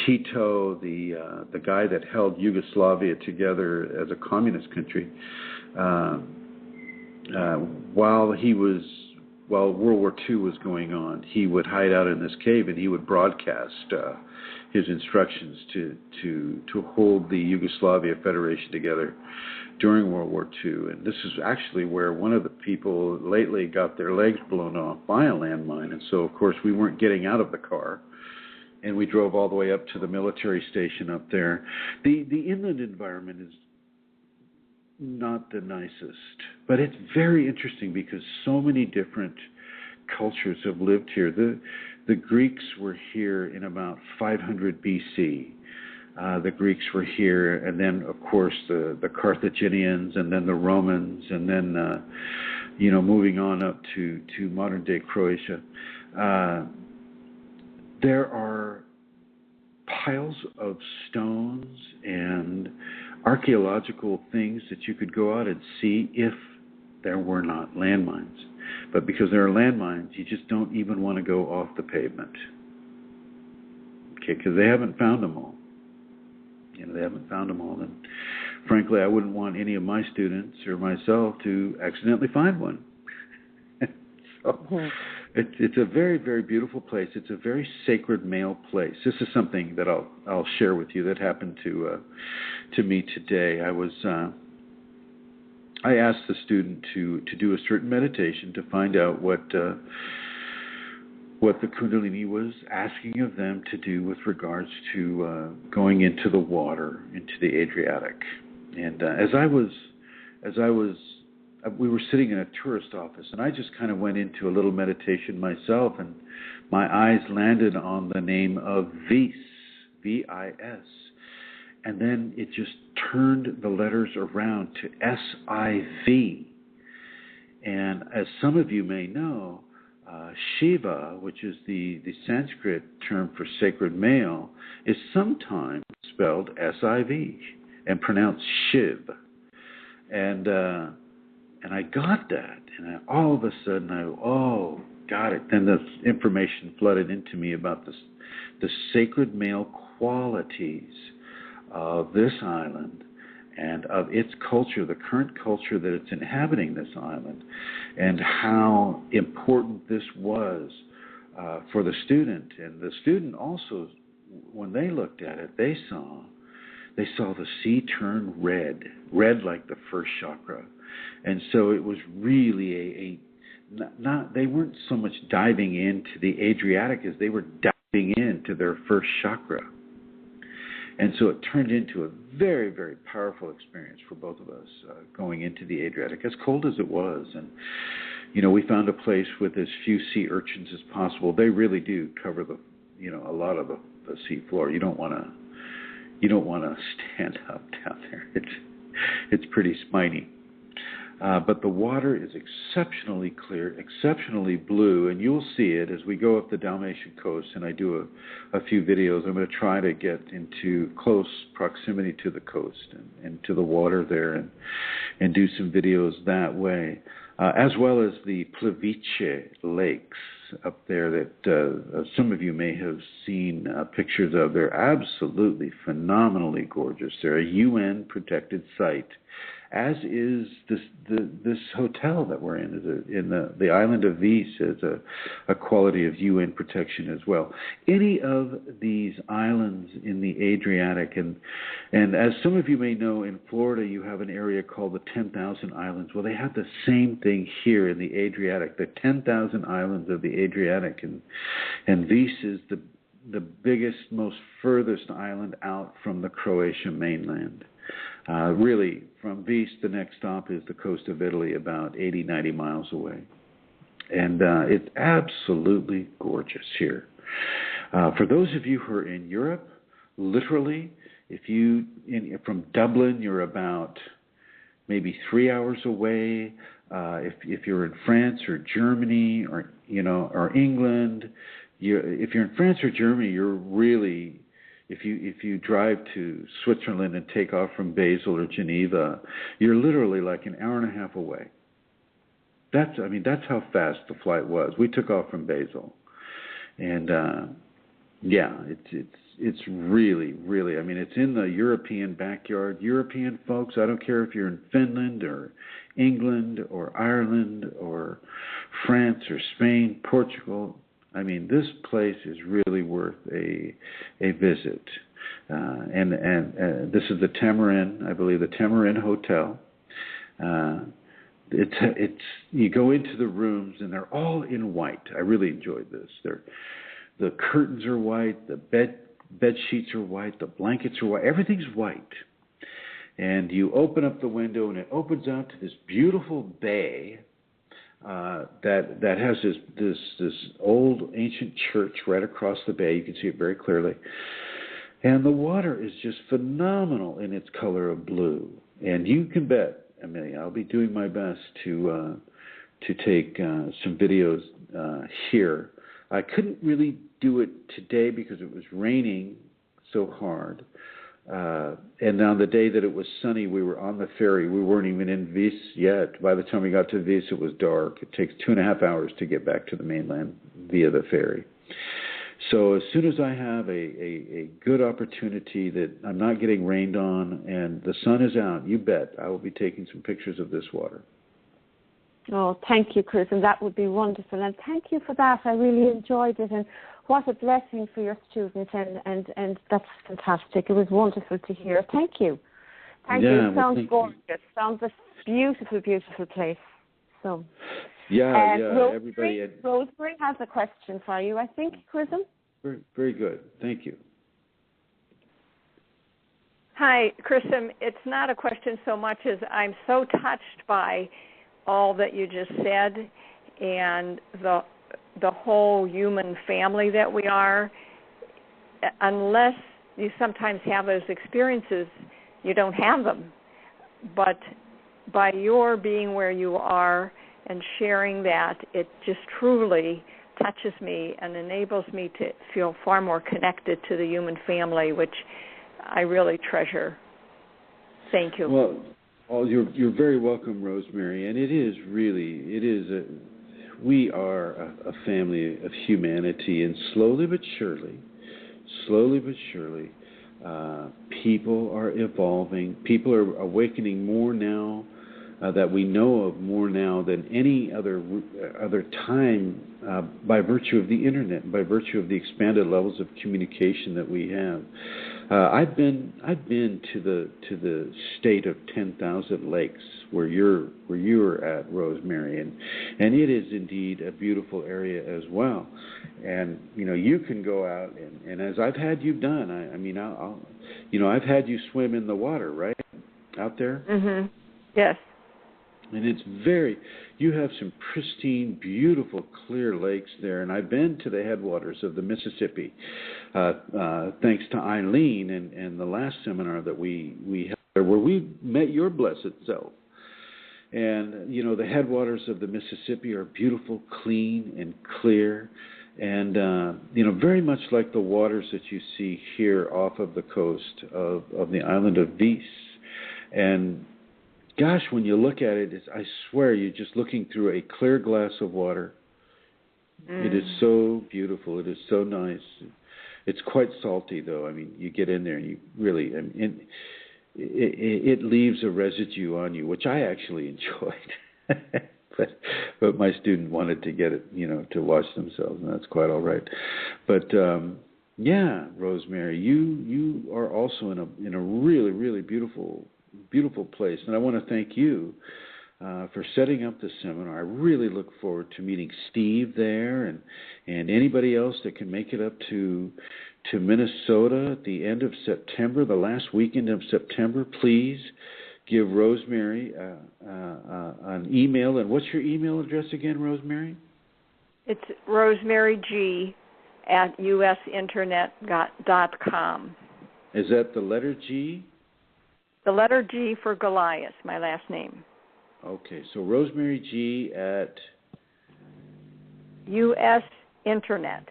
Tito, the guy that held Yugoslavia together as a communist country, while World War II was going on, he would hide out in this cave and he would broadcast his instructions to hold the Yugoslavia Federation together during World War II. And this is actually where one of the people lately got their legs blown off by a landmine. And so, of course, we weren't getting out of the car. And we drove all the way up to the military station up there. The inland environment is not the nicest, but it's very interesting because so many different cultures have lived here. The Greeks were here in about 500 BC. The Greeks were here, and then, of course, the Carthaginians, and then the Romans, and then, moving on up to modern-day Croatia. There are piles of stones and archaeological things that you could go out and see if there were not landmines. But because there are landmines, you just don't even want to go off the pavement. Okay, because they haven't found them all. They haven't found them all. And frankly, I wouldn't want any of my students or myself to accidentally find one. So, it's a very, very beautiful place. It's a very sacred male place. This is something that I'll share with you that happened to me today. I asked the student to do a certain meditation to find out what the Kundalini was asking of them to do with regards to going into the water, into the Adriatic. And we were sitting in a tourist office, and I just kind of went into a little meditation myself, and my eyes landed on the name of Vis, V-I-S, and then it just turned the letters around to S-I-V. And as some of you may know, Shiva, which is the Sanskrit term for sacred male, is sometimes spelled S-I-V and pronounced Shiv. And I got that, and all of a sudden got it. Then the information flooded into me about the sacred male qualities of this island and of its culture, the current culture that it's inhabiting this island, and how important this was for the student. And the student also, when they looked at it, they saw the sea turn red like the first chakra. And so it was really they weren't so much diving into the Adriatic as they were diving into their first chakra. And so it turned into a very, very powerful experience for both of us going into the Adriatic, as cold as it was. And, we found a place with as few sea urchins as possible. They really do cover a lot of the sea floor. You don't want to stand up down there. it's pretty spiny. But the water is exceptionally clear, exceptionally blue, and you'll see it as we go up the Dalmatian coast, and I do a few videos. I'm going to try to get into close proximity to the coast and to the water there and do some videos that way, as well as the Plivice lakes up there that some of you may have seen pictures of. They're absolutely phenomenally gorgeous. They're a UN-protected site, as is this hotel that we're in the island of Vis is a quality of UN protection as well. Any of these islands in the Adriatic, and as some of you may know, in Florida you have an area called the 10,000 Islands. Well, they have the same thing here in the Adriatic, the 10,000 islands of the Adriatic, and Vis is the biggest, most furthest island out from the Croatian mainland. Really, from Vis, the next stop is the coast of Italy, about 80, 90 miles away. And it's absolutely gorgeous here. For those of you who are in Europe, literally, from Dublin, you're about maybe 3 hours away. If you're in France or Germany or England, if you're in France or Germany, you're really... If you drive to Switzerland and take off from Basel or Geneva, you're literally like an hour and a half away. That's how fast the flight was. We took off from Basel, and it's really, really. It's in the European backyard. European folks, I don't care if you're in Finland or England or Ireland or France or Spain, Portugal. This place is really worth a visit. And this is the Tamarin, I believe, the Tamarin Hotel. It's you go into the rooms and they're all in white. I really enjoyed this. The curtains are white, the bed sheets are white, the blankets are white. Everything's white. And you open up the window and it opens out to this beautiful bay. That has this old ancient church right across the bay. You can see it very clearly, and the water is just phenomenal in its color of blue. And you can bet, Amelia, I'll be doing my best to take some videos here. I couldn't really do it today because it was raining so hard. And on the day that it was sunny, we were on the ferry. We weren't even in Vis yet. By the time we got to Vis, it was dark. It takes 2.5 hours to get back to the mainland via the ferry. So as soon as I have a good opportunity that I'm not getting rained on and the sun is out, you bet I will be taking some pictures of this water. Oh, thank you, Chris, and that would be wonderful. And thank you for that. I really enjoyed it, and what a blessing for your students, and that's fantastic. It was wonderful to hear. Thank you. Thank you. It sounds gorgeous. Sounds a beautiful, beautiful place. So, everybody. Rosemary has a question for you, I think, Chrism. Very, very good. Thank you. Hi, Chrism. It's not a question so much as I'm so touched by all that you just said and the whole human family that we are. Unless you sometimes have those experiences, you don't have them. But by your being where you are and sharing that, it just truly touches me and enables me to feel far more connected to the human family, which I really treasure. Thank you. Well, you're very welcome, Rosemary. And we are a family of humanity, and slowly but surely, people are evolving. People are awakening more now that we know of, more now than any other time, by virtue of the internet, by virtue of the expanded levels of communication that we have. I've been to the state of 10,000 lakes where you're at, Rosemary, and it is indeed a beautiful area as well. And you can go out and as I've had you done, I've had you swim in the water, right, out there. Mhm. Yes. And it's you have some pristine, beautiful, clear lakes there. And I've been to the headwaters of the Mississippi, thanks to Eileen and the last seminar that we held where we met your blessed self. And, you know, the headwaters of the Mississippi are beautiful, clean, and clear. And, you know, very much like the waters that you see here off of the coast of the island of Vis. And, gosh, when you look at it, I swear you're just looking through a clear glass of water. It is so beautiful. It is so nice. It's quite salty, though. I mean, you get in there and you really, it leaves a residue on you, which I actually enjoyed. but my student wanted to get it, you know, to wash themselves, and that's quite all right. But yeah, Rosemary, you are also in a really, really beautiful place, and I want to thank you for setting up this seminar. I really look forward to meeting Steve there and anybody else that can make it up to Minnesota at the end of September, the last weekend of September. Please give Rosemary an email. And what's your email address again, Rosemary? It's rosemaryg@usinternet.com. Is that the letter G? The letter G for Goliath, my last name. Okay, so Rosemary G at usinternet.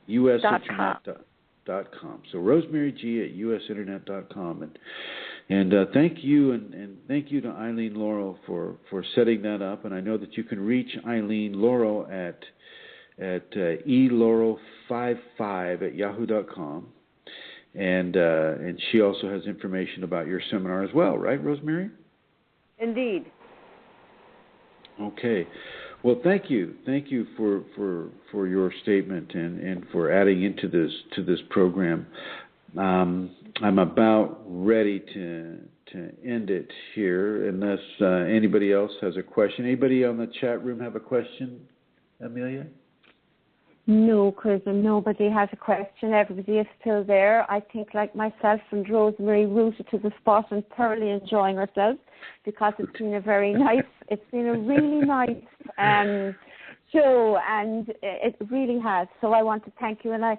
usinternet.com. So Rosemary G at usinternet.com. And thank you, and thank you to Eileen Laurel for setting that up. And I know that you can reach Eileen Laurel at elaurel55@yahoo.com. And she also has information about your seminar as well, right, Rosemary? Indeed. Okay. Well, thank you for your statement and for adding into this program. I'm about ready to end it here, unless anybody else has a question. Anybody on the chat room have a question, Amelia? No, Chrism, nobody has a question. Everybody is still there. I think, like myself and Rosemary, rooted to the spot and thoroughly enjoying ourselves, because it's been a really nice show, and it really has. So I want to thank you, and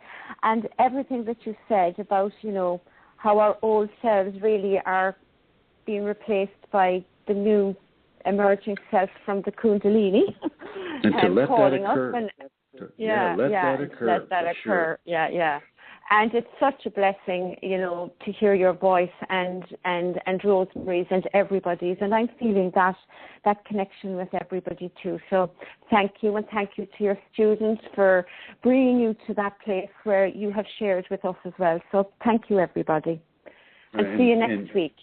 everything that you said about, you know, how our old selves really are being replaced by the new emerging self from the Kundalini, and to let that occur. Let that occur. Yeah. And it's such a blessing, you know, to hear your voice and Rosemary's and everybody's. And I'm feeling that connection with everybody too. So thank you, and thank you to your students for bringing you to that place where you have shared with us as well. So thank you, everybody. And see you next week.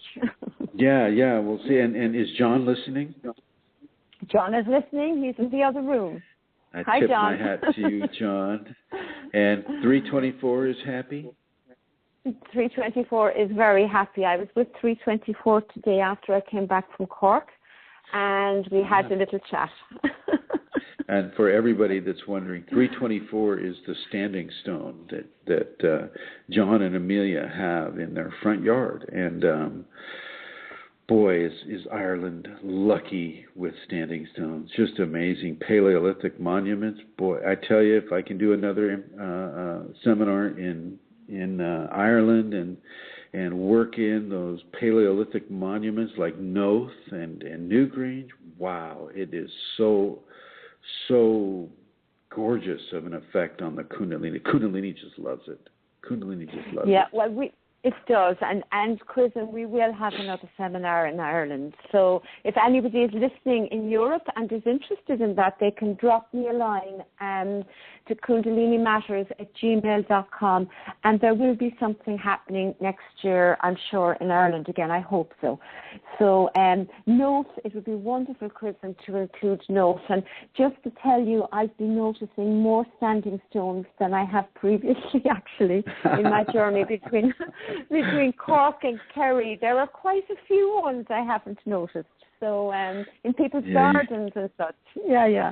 Yeah, we'll see. And is John listening? John is listening. He's in the other room. I tip my hat to you, John. And 324 is happy? 324 is very happy. I was with 324 today after I came back from Cork, and we had a little chat. And for everybody that's wondering, 324 is the standing stone that John and Amelia have in their front yard. And boy, is Ireland lucky with standing stones. Just amazing. Paleolithic monuments. Boy, I tell you, if I can do another seminar in Ireland and work in those Paleolithic monuments like Noth and Newgrange, wow, it is so gorgeous of an effect on the Kunalini. Kunalini just loves it. Yeah, well, it does, and Chrism, we will have another seminar in Ireland. So if anybody is listening in Europe and is interested in that, they can drop me a line to kundalinimatters@gmail.com, and there will be something happening next year, I'm sure, in Ireland again. I hope so. So notes, it would be wonderful, Chrism, to include notes. And just to tell you, I've been noticing more standing stones than I have previously, actually, in my journey between Cork and Kerry. There are quite a few ones I haven't noticed. So in people's gardens and such. Yeah.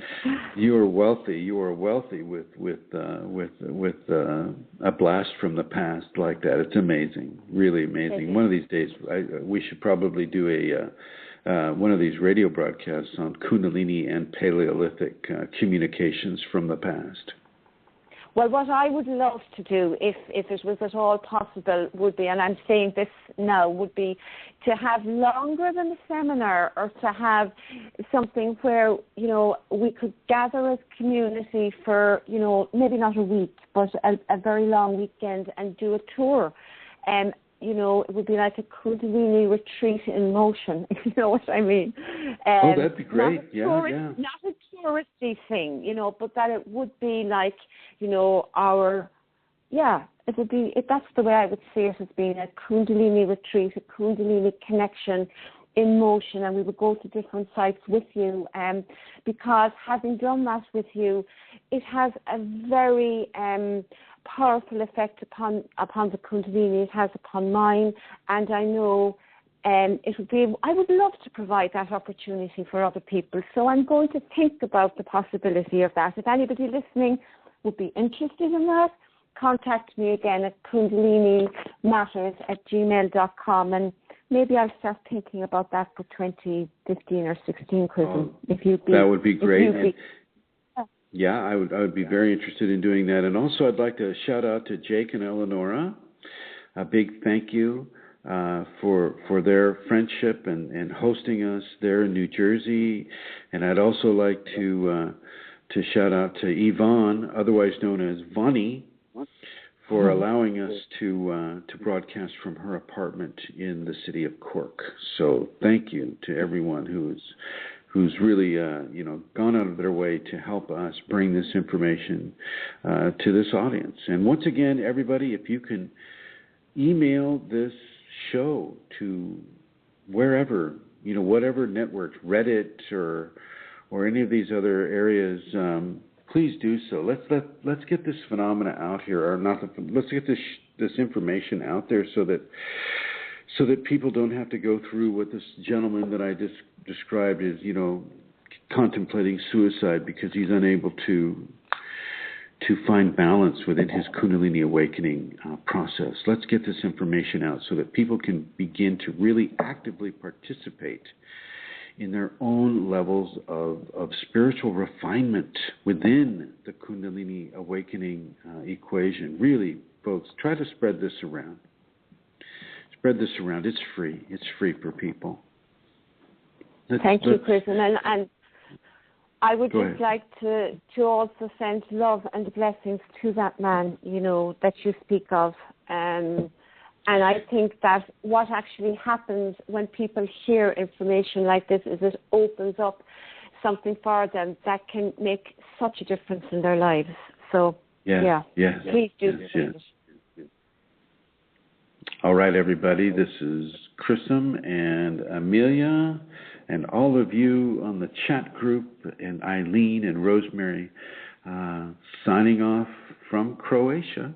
You are wealthy. You are wealthy with a blast from the past like that. It's amazing, really amazing. One of these days, we should probably do one of these radio broadcasts on Kunalini and Paleolithic communications from the past. Well, what I would love to do, if it was at all possible, would be, and I'm saying this now, would be to have longer than a seminar, or to have something where, you know, we could gather as community for, you know, maybe not a week, but a very long weekend, and do a tour. You know, it would be like a Kundalini retreat in motion, if you know what I mean. Oh, that'd be great. Not a touristy thing, you know, but that it would be like, you know, it would be, that's the way I would see it, as being a Kundalini retreat, a Kundalini connection in motion, and we would go to different sites with you, because having done that with you, it has a very powerful effect upon the Kundalini. It has upon mine, and I know it would be. I would love to provide that opportunity for other people. So I'm going to think about the possibility of that. If anybody listening would be interested in that, contact me again at kundalinimatters@gmail.com, and maybe I'll start thinking about that for 2015 or 16, Chrism. That would be great. Yeah, I would be very interested in doing that. And also, I'd like to shout out to Jake and Eleonora. A big thank you for their friendship and hosting us there in New Jersey. And I'd also like to shout out to Yvonne, otherwise known as Vonnie, for allowing us to broadcast from her apartment in the city of Cork. So thank you to everyone who's really gone out of their way to help us bring this information to this audience. And once again, everybody, if you can email this show to wherever, you know, whatever network, Reddit or any of these other areas, please do so. Let's get this phenomena out here, or not. Let's get this information out there so that people don't have to go through what this gentleman that I just described is, you know, contemplating suicide because he's unable to find balance within his Kundalini awakening process. Let's get this information out so that people can begin to really actively participate in their own levels of spiritual refinement within the Kundalini awakening equation. Really, folks, try to spread this around. Spread this around. It's free. It's free for people. Thank you, Chrism. And I would just like to also send love and blessings to that man, you know, that you speak of. And I think that what actually happens when people hear information like this is it opens up something for them that can make such a difference in their lives. So, please do send it. All right, everybody, this is Chrism and Amelia and all of you on the chat group, and Eileen and Rosemary, signing off from Croatia.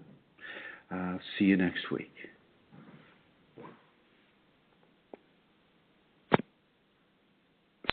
See you next week.